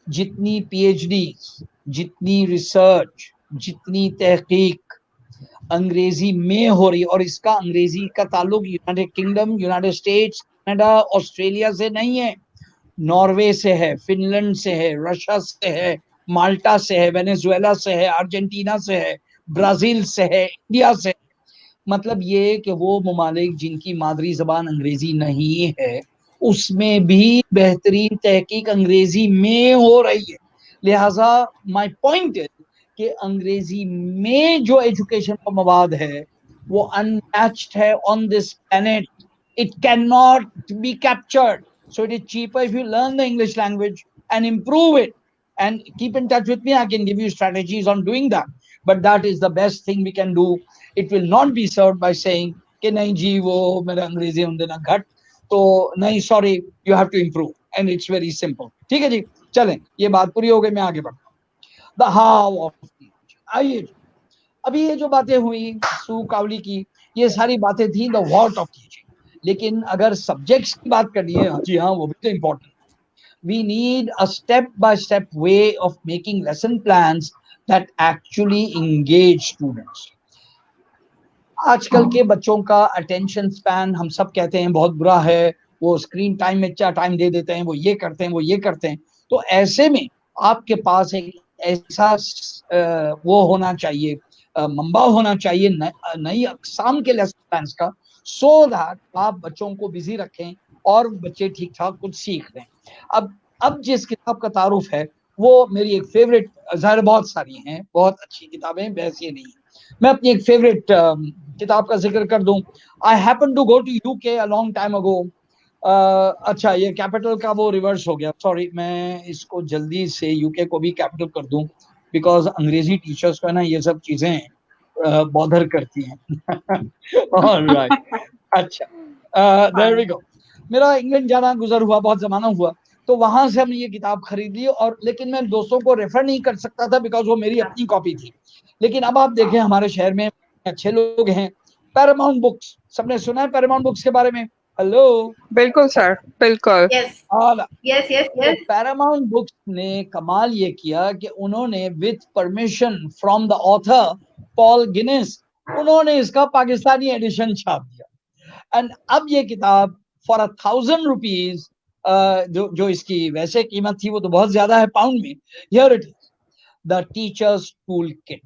जितनी पीएचडी, जितनी रिसर्च, जितनी तहकीक अंग्रेजी में हो रही, और इसका अंग्रेजी का ताल्लुक United kingdom, United states, Canada, Australia से नहीं है, नॉर्वे से है, फिनलैंड से है, रशिया से है, माल्टा से है, वेनेजुएला से है, अर्जेंटीना से है, ब्राजील से है, इंडिया से. मतलब ये कि वो ममालिक जिनकी मादरी जबान अंग्रेजी नहीं है, उसमें भी बेहतरीन तहकीक अंग्रेजी में हो रही है. लिहाजा माय पॉइंट है कि अंग्रेजी में जो एजुकेशन का मवाद है वो अनमैच्ड है on this planet. It can not be captured. So it is cheaper if you learn the English language and improve it, and keep in touch with me. I can give you strategies on doing that. But that is the best thing we can do. It will not be served by saying कि नहीं जी वो मेरा अंग्रेजी हमने ना घट, तो नहीं, sorry, you have to improve, and it's very simple. ठीक है जी, चलें, ये बात पूरी हो गई, मैं आगे बढ़ता हूँ. The how of teaching. आइए, अभी ये जो बातें हुई सू कावली की, ये सारी बातें थी the what of teaching. लेकिन अगर सब्जेक्ट्स की बात करनी है, जी हाँ, वो भी तो important. We need a step by step way of making lesson plans that actually engage students. आजकल के बच्चों का अटेंशन स्पैन हम सब कहते हैं बहुत बुरा है, वो स्क्रीन टाइम में अच्छा टाइम दे देते हैं, वो ये करते हैं, वो ये करते हैं. तो ऐसे में आपके पास एक ऐसा वो होना चाहिए, मंबा होना चाहिए नई अक़साम के लेसन प्लान्स का, so that आप बच्चों को बिजी रखें और बच्चे ठीक ठाक कुछ सीख लें. अब जिस किताब का तारुफ है वो मेरी एक फेवरेट, ज़ाहिर बहुत सारी हैं, बहुत अच्छी किताबें, बहस ये नहीं है. मैं अपनी एक फेवरेट किताब का जिक्र कर दूं. I happen to go to UK a long time ago. अच्छा, ये कैपिटल का वो रिवर्स हो गया, सॉरी, मैं इसको जल्दी से यूके को भी कैपिटल कर दूं, बिकॉज अंग्रेजी टीचर्स को है ना ये सब चीजें बॉदर करती हैं. ऑलराइट, अच्छा, देयर वी गो. मेरा इंग्लैंड जाना गुजर हुआ, बहुत जमाना हुआ, तो वहां से हमने ये किताब खरीद ली, और लेकिन मैं दोस्तों को रेफर नहीं कर सकता था बिकॉज वो मेरी अपनी कॉपी थी. लेकिन अब आप देखें हमारे शहर में अच्छे लोग हैं, पैरामाउंट बुक्स, सबने सुना है पैरामाउंट बुक्स के बारे में? हेलो, बिल्कुल सर, बिल्कुल. यस. तो पैरामाउंट बुक्स ने कमाल ये किया कि उन्होंने with permission from the author Paul Guinness, उन्होंने इसका पाकिस्तानी एडिशन छाप दिया. एंड अब ये किताब फॉर 1,000 रुपीज, जो इसकी वैसे कीमत थी वो तो बहुत ज्यादा है पाउंड में. Here it is, the teacher's tool kit,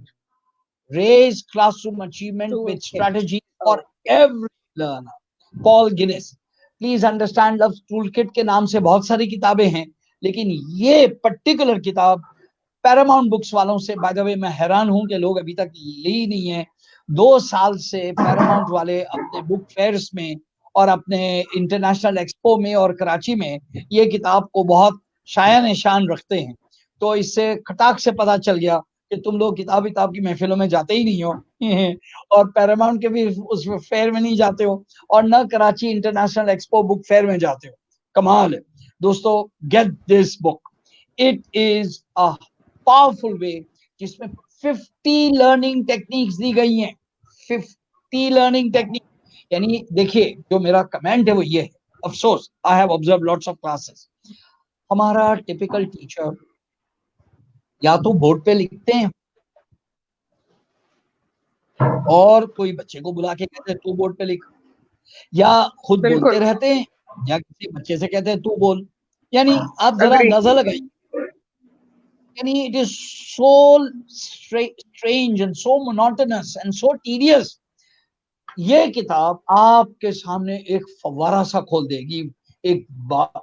raise classroom achievement with strategy for every learner, Paul Ginnis. Please understand, love tool kit के नाम से बहुत सारी किताबें हैं, लेकिन ये पर्टिकुलर किताब पैरामाउंट बुक्स वालों से, बाय द वे, मैं हैरान हूं कि लोग अभी तक ली नहीं है. 2 साल से पैरामाउंट वाले अपने बुक फेयर्स में और अपने इंटरनेशनल एक्सपो में और कराची में ये किताब को बहुत शायान शान रखते हैं. तो इससे खटाक से पता चल गया कि तुम लोग किताब की महफिलों में जाते ही नहीं हो और पैरामाउंट के भी उस फेयर में नहीं जाते हो, और न Karachi international expo book fair में जाते हो. कमाल है दोस्तों, get this book. It is a powerful वे जिसमें 50 लर्निंग टेक्निक्स दी गई हैं. 50 लर्निंग टेक्निक. यानी देखिए, जो मेरा कमेंट है वो ये है, अफसोस, I have observe lots of classes, हमारा टिपिकल टीचर या तो बोर्ड पे लिखते हैं और कोई बच्चे को बुला के कहते हैं तू बोर्ड पे लिख, या खुद बोलते रहते हैं, या किसी बच्चे से कहते हैं तू बोल. यानी आप जरा अंदाजा लगाइए, यानी it is so strange and so monotonous and so tedious. ये किताब आपके सामने एक फव्वारा सा खोल देगी, एक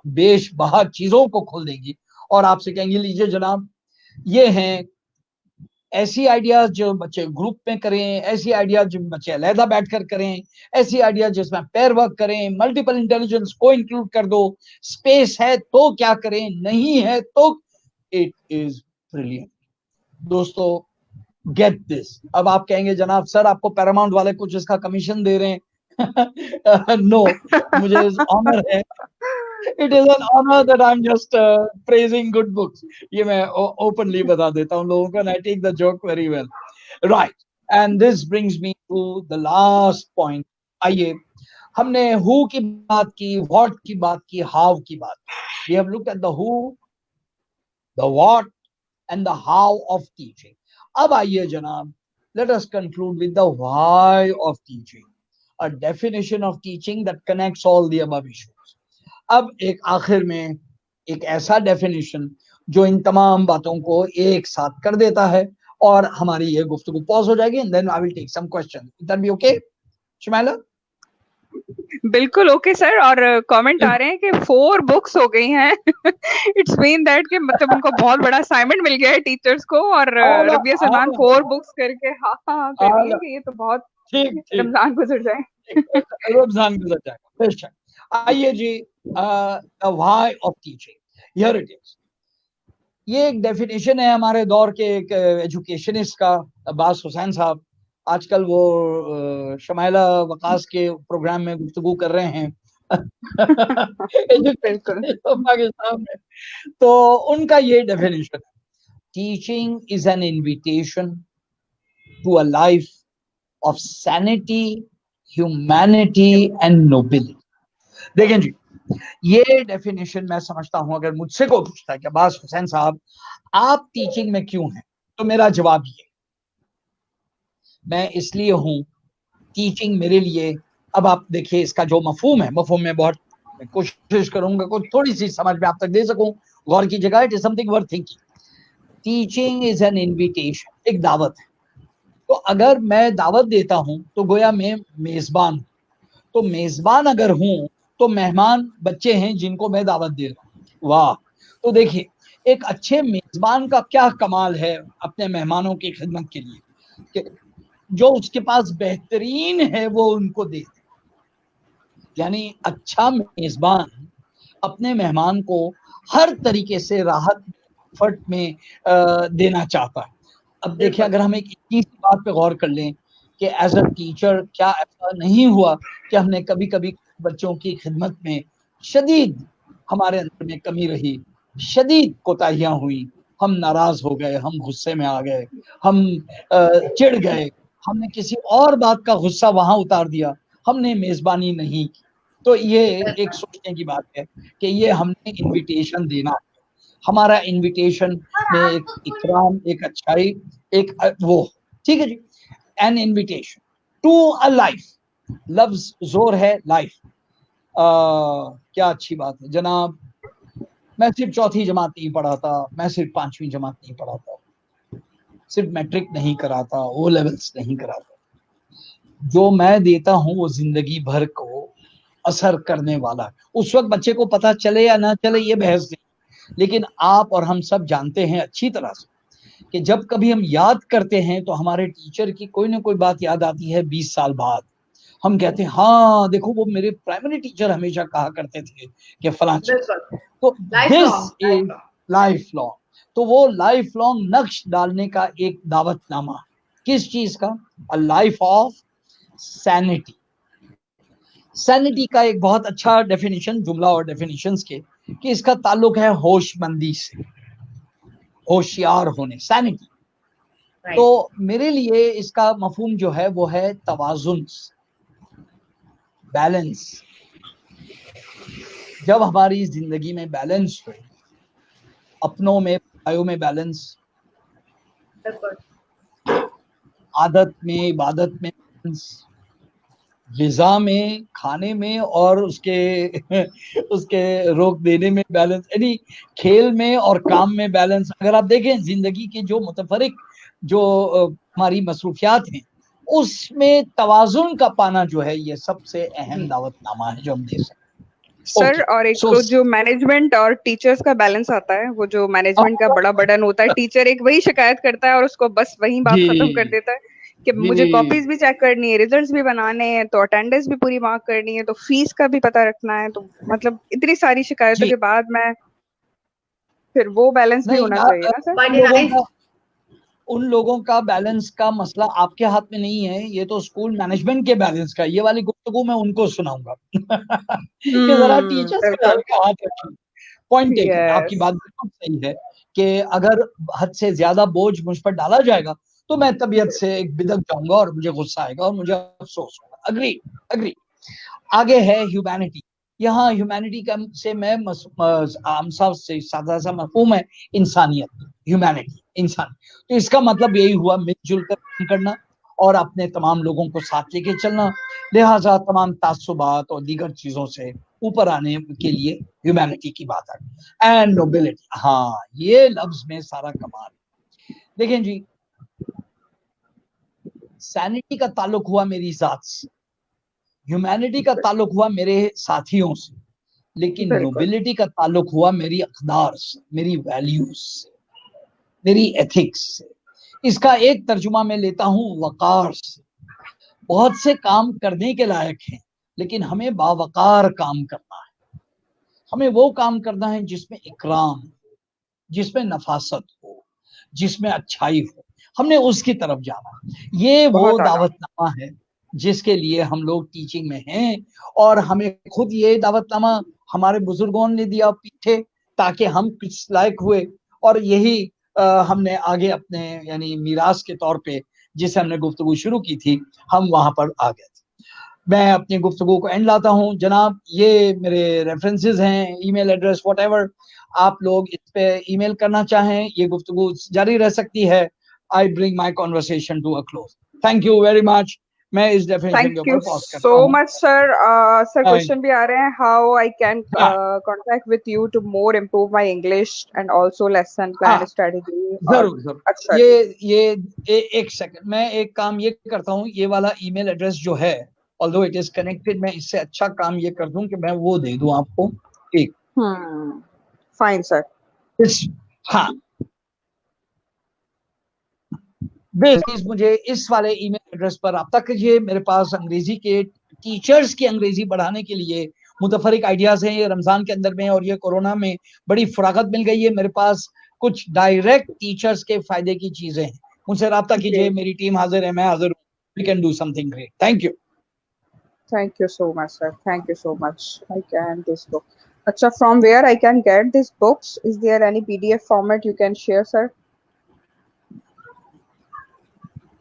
बेशबहा चीजों को खोल देगी, और आपसे कहेंगे लीजिए जनाब, ये हैं ऐसी आइडियाज जो बच्चे ग्रुप में करें, ऐसी आइडियाज जो बच्चे अलहदा बैठकर करें, ऐसी आइडियाज जिसमें पेयर वर्क करें, मल्टीपल इंटेलिजेंस को इंक्लूड कर दो, स्पेस है तो क्या करें, नहीं है तो. इट इज ब्रिलियंट दोस्तों. Get this. अब आप कहेंगे जनाब सर आपको पैरामाउंट वाले कुछ इसका कमीशन दे रहे हैं। नो, मुझे ऑनर है, it is an honour that I am just praising good books. ये मैं ओपनली बता देता हूँ लोगों को, and I take the joke very well, right. And this brings me to the last point. आइए, हमने हु की बात की, व्हाट की बात की, हाउ की बात की। We have looked at the who, the what and the how of teaching. अब आइए जनाब, let us conclude with the why of teaching, a definition of teaching that connects all the above issues. अब एक आखिर में एक ऐसा definition जो इन तमाम बातों को एक साथ कर देता है, और हमारी ये गुफ्तगू पॉज हो जाएगी, and then I will take some question. That be okay Shumaila? बिल्कुल ओके सर। और कमेंट आ रहे हैं कि 4 बुक्स हो गई हैं। इट्स मीन दैट कि मतलब उनको बहुत बड़ा असाइनमेंट मिल गया है टीचर्स को, और रबिया सलमान 4 बुक्स करके हाँ हाँ कर रही है कि ये तो बहुत ठीक ठीक, रमजान गुजर जाए। रमजान गुजर जाएगा बेशक। आइए जी, the why of teaching, here it is. ये एक डेफिनेशन है हमारे दौर के एक एजुकेशनिस्ट का, अब्बास हुसैन साहब। आजकल वो शमाइला वकास के प्रोग्राम में गुफ्तगू कर रहे हैं पाकिस्तान में। तो उनका ये डेफिनेशन है, teaching is an invitation to a life of sanity, humanity and nobility. देखें जी, ये डेफिनेशन मैं समझता हूं, अगर मुझसे कोई पूछता है कि अब्बास हुसैन साहब आप टीचिंग में क्यों हैं, तो मेरा जवाब ये, मैं इसलिए हूं, टीचिंग मेरे लिए, अब आप देखिए इसका जो मफहूम है, मफहूम में बहुत मैं कोशिश करूंगा कुछ थोड़ी सी समझ में आप तक दे सकूं, गौर कीजिएगा, it is something worth thinking. Teaching is an invitation, एक दावत है। तो अगर मैं दावत देता हूं तो गोया मैं मेजबान हूं, तो मेजबान अगर हूं तो मेहमान बच्चे हैं जिनको मैं दावत दे रहा हूं। वाह! तो देखिए, एक अच्छे मेजबान का क्या कमाल है अपने मेहमानों की खिदमत के लिए, कि जो उसके पास बेहतरीन है वो उनको दे। यानी अच्छा मेजबान अपने मेहमान को हर तरीके से राहत फट में देना चाहता है। अब देखिए, अगर हम एक इस बात पे गौर कर लें कि एज अ टीचर क्या ऐसा नहीं हुआ कि हमने कभी कभी बच्चों की खिदमत में शदीद हमारे अंदर में कमी रही, शदीद कोताहियां हुई, हम नाराज हो गए, हम गुस्से में आ गए, हम चिढ़ गए, हमने किसी और बात का गुस्सा वहां उतार दिया, हमने मेजबानी नहीं की। तो ये एक सोचने की बात है कि ये हमने इनविटेशन देना है। हमारा इनविटेशन में एक इकराम, एक अच्छाई, एक वो, ठीक है जी, an invitation to a life. लफ्ज जोर है लाइफ। क्या अच्छी बात है जनाब, मैं सिर्फ चौथी जमात नहीं पढ़ाता, मैं सिर्फ 5वीं जमात नहीं पढ़ाता, सिर्फ मैट्रिक नहीं कराता, ओ लेवल्स नहीं कराता। जो मैं देता हूं वो जिंदगी भर को असर करने वाला है। उस वक्त बच्चे को पता चले या ना चले ये बहस नहीं, लेकिन आप और हम सब जानते हैं अच्छी तरह से कि जब कभी हम याद करते हैं तो हमारे टीचर की कोई ना कोई बात याद आती है 20 साल बाद। हम कहते हैं हाँ देखो वो मेरे प्राइमरी टीचर हमेशा कहा करते थे कि फलां चीज। तो दिस इज लाइफ लॉन्ग। तो वो लाइफ लॉन्ग नक्श डालने का एक दावतनामा, किस चीज का? अ लाइफ ऑफ सैनिटी। सैनिटी का एक बहुत अच्छा डेफिनेशन, जुमला और डेफिनेशंस के, कि इसका ताल्लुक है होशमंदी से, होशियार होने, सैनिटी। तो मेरे लिए इसका मफहूम जो है वो है तवाजुन, बैलेंस। जब हमारी जिंदगी में बैलेंस हो, अपनों में, भाइयों में बैलेंस, आदत में, इबादत में बैलेंस, ग़िज़ा में, खाने में और उसके उसके रोक देने में बैलेंस, यानी खेल में और काम में बैलेंस। अगर आप देखें जिंदगी के जो मुतफरिक जो हमारी मसरूफियात हैं, उसमें तवाजुन का पाना जो है ये सबसे अहम दावतनामा है जो हम दे सकते हैं। सर और एक तो जो मैनेजमेंट और टीचर्स का बैलेंस आता है, वो जो मैनेजमेंट का बड़ा बर्डन होता है, टीचर एक वही शिकायत करता है और उसको बस वही बात खत्म कर देता है कि मुझे कॉपीज भी चेक करनी है, रिजल्ट्स भी बनाने हैं, तो अटेंडेंस भी पूरी मार्क करनी है, तो फीस का भी पता रखना है, तो मतलब इतनी सारी शिकायतों के बाद मैं फिर वो बैलेंस भी होना चाहिए ना सर। उन लोगों का बैलेंस का मसला आपके हाथ में नहीं है, ये तो स्कूल मैनेजमेंट के बैलेंस का। ये वाली गुफ्तगू मैं उनको सुनाऊंगा कि जरा टीचर्स के बिल्कुल। हाथ रखिए। पॉइंट टेकन, आपकी यस, बात बिल्कुल सही है कि अगर हद से ज्यादा बोझ मुझ पर डाला जाएगा तो मैं तबीयत से एक बिदक जाऊंगा और मुझे गुस्सा आएगा और मुझे अफसोस होगा। Agree, agree. आगे है ह्यूमैनिटी। यहाँ ह्यूमैनिटी का से मैं आम से सादा सा मफहूम है इंसानियत, ह्यूमैनिटी, इंसान। तो इसका मतलब यही हुआ मिलजुल कर काम करना और अपने तमाम लोगों को साथ लेके चलना, लिहाजा तमाम तासुबात और दीगर चीजों से ऊपर आने के लिए ह्यूमैनिटी की बात है। एंड नोबिलिटी, हाँ ये लफ्ज में सारा कमाल। देखें जी, सैनिटी का ताल्लुक हुआ मेरी जात से, ह्यूमैनिटी का ताल्लुक हुआ मेरे साथियों से, लेकिन बिल्कुल। नोबिलिटी का ताल्लुक हुआ मेरी अकदार से, मेरी वैल्यूज से, मेरी एथिक्स से। इसका एक तर्जुमा मैं लेता हूं वकार से। बहुत से काम करने के लायक हैं, लेकिन हमें बावकार काम करना है। हमें वो काम करना है जिसमें इकराम, जिसमें नफासत हो, जिसमें अच्छाई हो। हमने उसकी तरफ जाना। ये वो बहुत आला। दावतनामा है जिसके लिए हम लोग टीचिंग में हैं, और हमें खुद ये दावतनामा हमारे बुजुर्गों ने दिया पीछे, ताकि हम कुछ लायक हुए। और यही हमने आगे अपने यानी मीरास के तौर पे जिसे हमने गुफ्तगू शुरू की थी, हम वहां पर आ गए थे। मैं अपनी गुफ्तगू को एंड लाता हूँ जनाब। ये मेरे रेफरेंसेस हैं, ईमेल एड्रेस व्हाटएवर आप लोग इस पे ईमेल करना चाहें, ये गुफ्तगू जारी रह सकती है। I bring my conversation to a close. Thank you very much. मैं इस डेफिनेशन थैंक के यू ऊपर पॉज सो करता हूँ। Much sir. Sir Fine. Question भी आ रहे हैं, हाउ आई कैन हाँ contact with you to more improve my English and also lesson plan हाँ, स्ट्रेटेजी और। जरूर जरूर। अच्छा जी। ये एक सेकंड, मैं एक काम ये करता हूँ, ये वाला ईमेल एड्रेस जो है ऑल्दो इट इज कनेक्टेड, मैं इससे अच्छा काम ये कर दूं कि मैं वो दे दूं आपको। एक फाइन सर। इस, हाँ, प्लीज मुझे इस वाले ईमेल एड्रेस पर रब्ता कीजिए। मेरे पास अंग्रेजी के टीचर्स की अंग्रेजी बढ़ाने के लिए मुतफरिक आइडियाज हैं ये रमजान के अंदर में, और ये कोरोना में बड़ी फरागत मिल गई है। मेरे पास कुछ डायरेक्ट टीचर्स के फायदे की चीजें हैं, मुझसे रब्ता कीजिए। मेरी टीम हाजिर है, मैं हाजिर हूँ। We can do something great. Thank you. Thank you so much, sir. Thank you so much. I can this book. Acha, from where I can get these books? Is there any PDF format you can share, sir?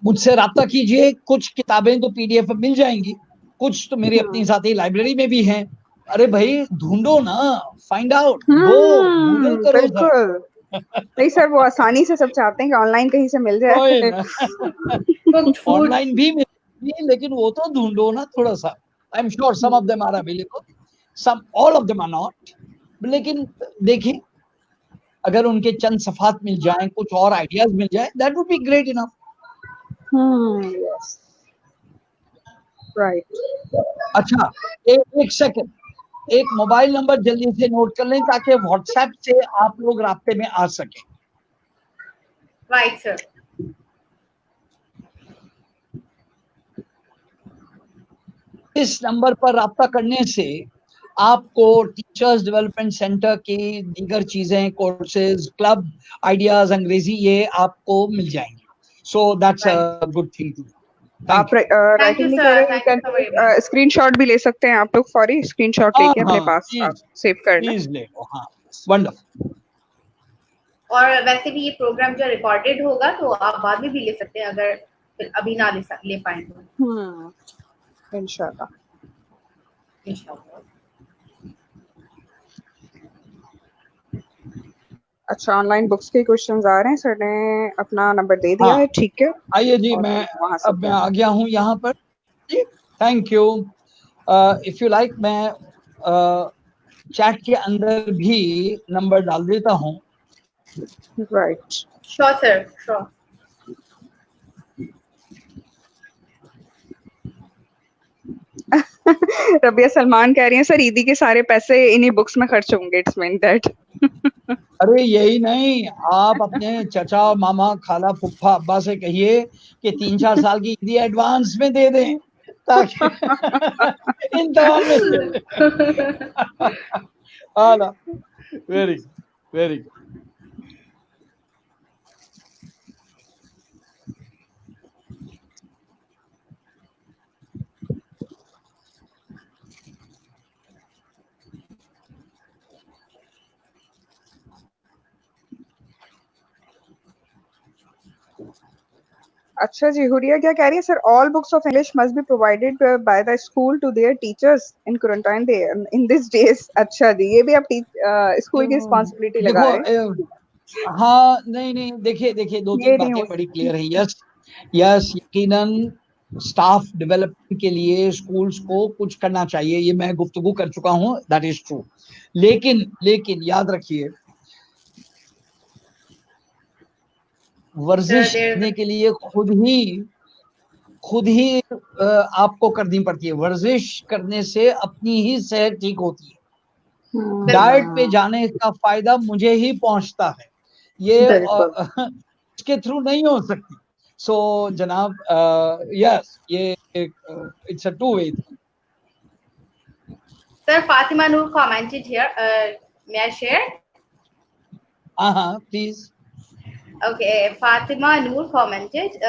मुझसे रब्ता कीजिए। कुछ किताबें तो PDF में मिल जाएंगी, कुछ तो मेरी अपनी साथी लाइब्रेरी में भी हैं। अरे भाई ढूंढो ना, फाइंड आउट, गो गूगल करो जरा। बिल्कुल। नहीं सर, वो आसानी से सब चाहते हैं कि ऑनलाइन कहीं से मिल कोई जाए। ना, कुक्ड फूड। ऑनलाइन भी मिलती है, लेकिन वो तो ढूंढो ना थोड़ा सा। I am sure some of them are available, some all of them are not. लेकिन देखिए, अगर उनके चंद सफात मिल जाएं, कुछ और आइडियाज मिल जाए, that would be great enough. Yes. Right. अच्छा, एक सेकंड, एक मोबाइल नंबर जल्दी से नोट कर लें ताकि व्हाट्सएप से आप लोग रास्ते में आ सके। Right sir. इस नंबर पर राब्ता करने से आपको टीचर्स डेवलपमेंट सेंटर की दीगर चीजें, कोर्सेज, क्लब, आइडियाज, अंग्रेजी, ये आपको मिल जाएंगी। So that's a good thing too. आप thank you. Thank you writing नहीं कर सर, रहे, you thank you can so very much. Screenshot भी ले सकते हैं आप लोग, फौरी स्क्रीनशॉट हाँ लेके अपने हाँ, पास आप प्लीज सेव कर लें। प्लीज ले लो। हाँ, वंडरफुल। और वैसे भी ये प्रोग्राम जो रिकॉर्डेड होगा तो आप बाद में भी ले सकते हैं, अगर फिर अभी ना ले पाए तो। इंशाल्लाह। इंशाल्लाह। अच्छा, ऑनलाइन बुक्स के क्वेश्चंस आ रहे हैं, सर ने अपना नंबर दे दिया हाँ, है, ठीक है। आइए जी, और मैं वहां से अब मैं आ गया हूँ यहाँ पर जी। Thank you. If you like, मैं चैट के अंदर भी नंबर डाल देता हूँ। Right. Sure sir, sure. Rabia Salman कह रही हैं, सर ईदी के सारे पैसे इन्हीं बुक्स में खर्च होंगे, इट्स मीन दैट। अरे यही नहीं, आप अपने चचा, मामा, खाला, फुफ्फा, अब्बा से कहिए कि 3-4 साल की ईदी एडवांस में दे दें, ताकि इम्तिहान में से। आला, वेरी गुड, वेरी गुड। अच्छा जी, हुरिया क्या कह रही है sir? All books of English must be provided by the school to their teachers in quarantine day in this days. अच्छा जी, ये भी आप स्कूल की रिस्पांसिबिलिटी लगा देखो रहे हैं। हाँ नहीं नहीं, देखिए देखिए, दो तीन ये नहीं बातें हो बड़ी सकती। क्लियर है। यस यस, यकीनन स्टाफ डेवलपमेंट के लिए स्कूल्स को कुछ करना चाहिए, ये मैं गुफ्तगू कर चुका हूँ, दैट इज ट्रू। लेकिन लेकिन याद रखिए, Sir, वर्जिश there's करने के लिए खुद ही आपको करनी पड़ती है। वर्जिश करने से अपनी ही सेहत ठीक होती है। डाइट पे बिल्कुल जाने का फायदा मुझे ही पहुंचता है, ये बिल्कुल। इसके थ्रू नहीं हो सकती। सो जनाब, यस, ये it's a two way. Sir, Fatima Noor commented here. May I share? हाँ हाँ please. Okay, Fatima Noor commented.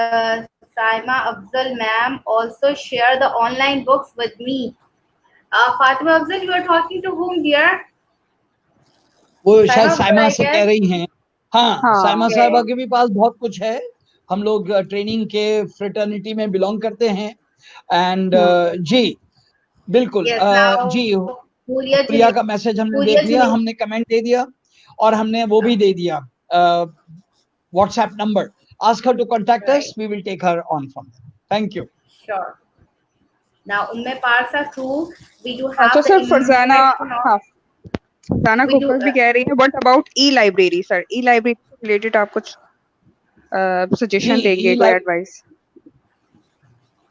Saima Afzal ma'am also share the online books with me. Fatima Afzal, you are talking to whom, dear? वो शायद Saima Afzal, Saima I से कह guess. रही हैं। हाँ, साइमा हाँ साहबा Okay. के भी पास बहुत कुछ है। हम लोग ट्रेनिंग के फ्रेटर्निटी में बिलोंग करते हैं। एंड जी बिल्कुल, Yes. जी, Now, Huria प्रिया Junaid. का मैसेज हमने देख Huria लिया, Junaid. हमने कमेंट दे दिया, और हमने वो भी दे दिया WhatsApp number. Ask her to contact us, Right. We will take her on from there. Thank you. Sure. Now, Umme Parsa too. We do हाँ, तो have the sir Farzana, inspection of. हाँ फरजाना We do. खोकर भी कह रही है what about E library sir? E library से related आप कुछ जी, सजेशन देंगे, ई कोई एडवाइस?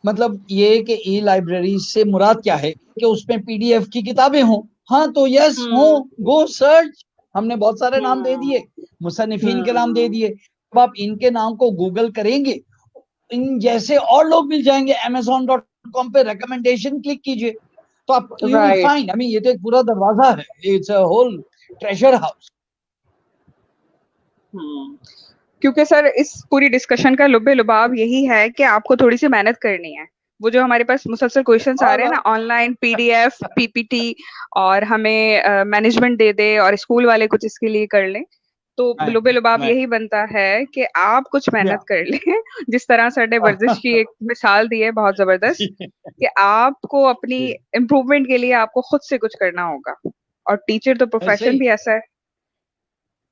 मतलब ये कि ई लाइब्रेरी से मुराद क्या है कि उसमें पीडीएफ की किताबें हों। हाँ तो यस हो, गो सर्च। हमने बहुत सारे नाम दे दिए, मुसन्निफीन के नाम दे दिए। अब आप इनके नाम को गूगल करेंगे, इन जैसे और लोग मिल जाएंगे। amazon.com पे रिकमेंडेशन क्लिक कीजिए तो आप you will right. Find, I mean ये तो एक पूरा दरवाजा है, it's a whole treasure house. क्योंकि सर इस पूरी डिस्कशन का लुब्बे लुबाब यही है कि आपको थोड़ी सी मेहनत करनी है। वो जो हमारे पास मुसलसल क्वेश्चंस आ रहे हैं ना, ऑनलाइन पीडीएफ पीपीटी, और हमें मैनेजमेंट दे दे और स्कूल वाले कुछ इसके लिए कर लें, तो लुब्बे लुबाब नहीं यही बनता है कि आप कुछ या मेहनत कर लें। जिस तरह सर ने वर्जिश की एक मिसाल दी है बहुत जबरदस्त, कि आपको अपनी इम्प्रूवमेंट के लिए आपको खुद से कुछ करना होगा। और टीचर तो ऐसे प्रोफेशन ही भी ऐसा है।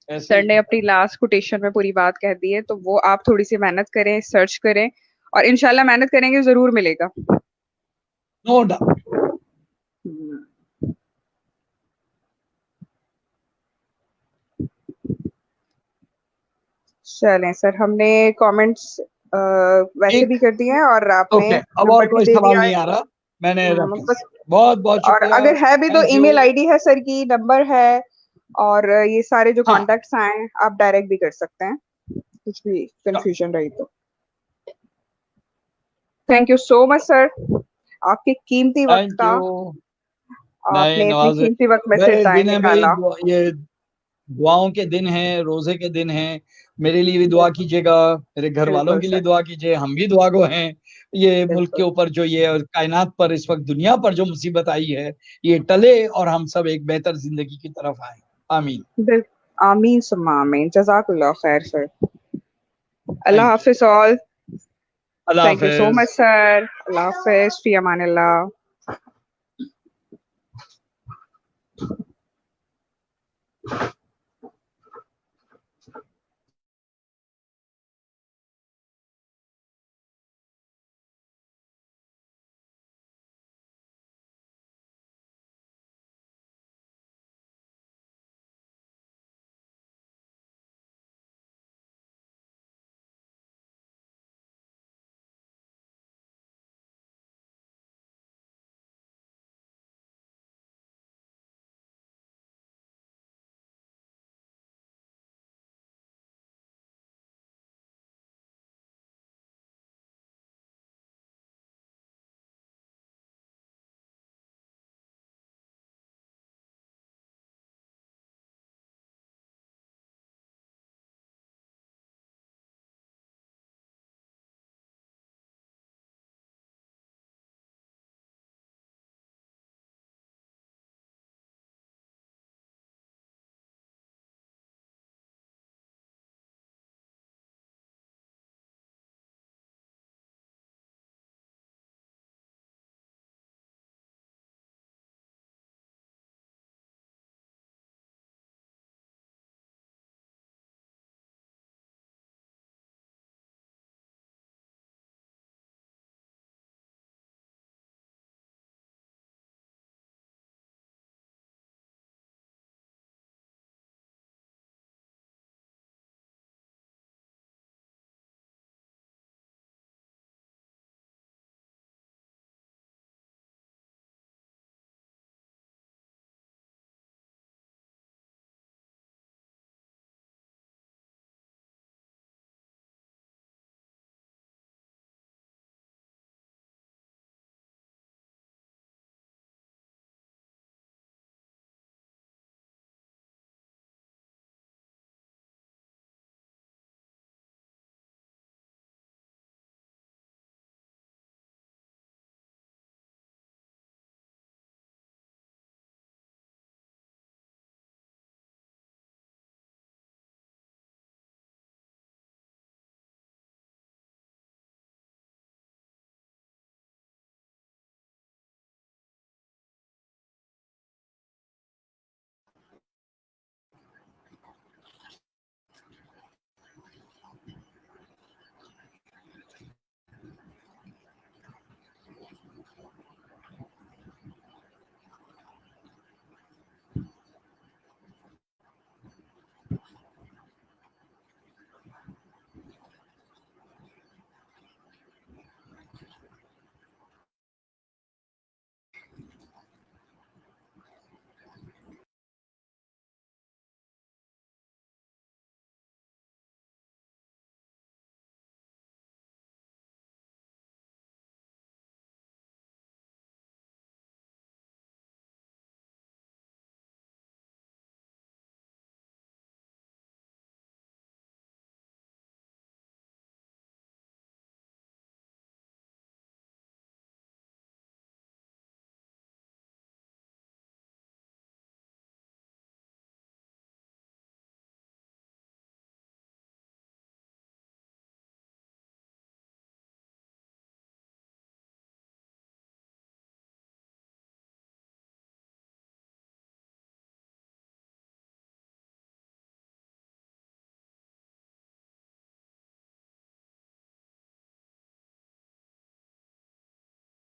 ऐसे सर ही। ने अपनी लास्ट कोटेशन में पूरी बात कह दी है, तो वो आप थोड़ी सी मेहनत करें, सर्च करें, और इंशाल्लाह मेहनत करेंगे जरूर मिलेगा। No doubt. चलें सर, हमने कमेंट्स वैसे ठीक, भी कर दिए हैं और आपने ओके, अब और नंबर भी कोई दे सवाल दिया है। नहीं आ रहा, मैंने रख लिया। बस, बहुत बहुत और शुक्रिया, अगर है भी तो थैंक यू। ईमेल आईडी है सर की, नंबर है, और ये सारे जो हाँ, कॉन्टेक्ट्स आए आप डायरेक्ट भी कर सकते हैं, कुछ भी कंफ्यूजन रही तो। Thank you so much sir, आपके कीमती वक्त थैंक का यू। नहीं आपने इतनी नवाज, कीमती वक्त में से मेरे टाइम दिन है भाई, निकाला। ये दुआओं के दिन है, रोजे के दिन है। मेरे लिए भी दुआ कीजिएगा, मेरे घर वालों बिल्कुल के लिए सर, दुआ कीजिए, हम भी दुआ गो हैं। ये मुल्क के बिल्कुल ऊपर जो ये और कायनात पर इस वक्त दुनिया पर जो मुसीबत आई है, ये टले और हम सब एक बेहतर जिंदगी की तरफ आए। आमीन। बिल्कुल। आमीन सुम्मा आमीन, जज़ाकुल्लाह खैर सर। अल्लाह थैंक यू। हाफिज ऑल। अल्लाह थैंक यू सो हाफिज। Much sir. अल्लाह हाफिज, फी अमानिल्लाह।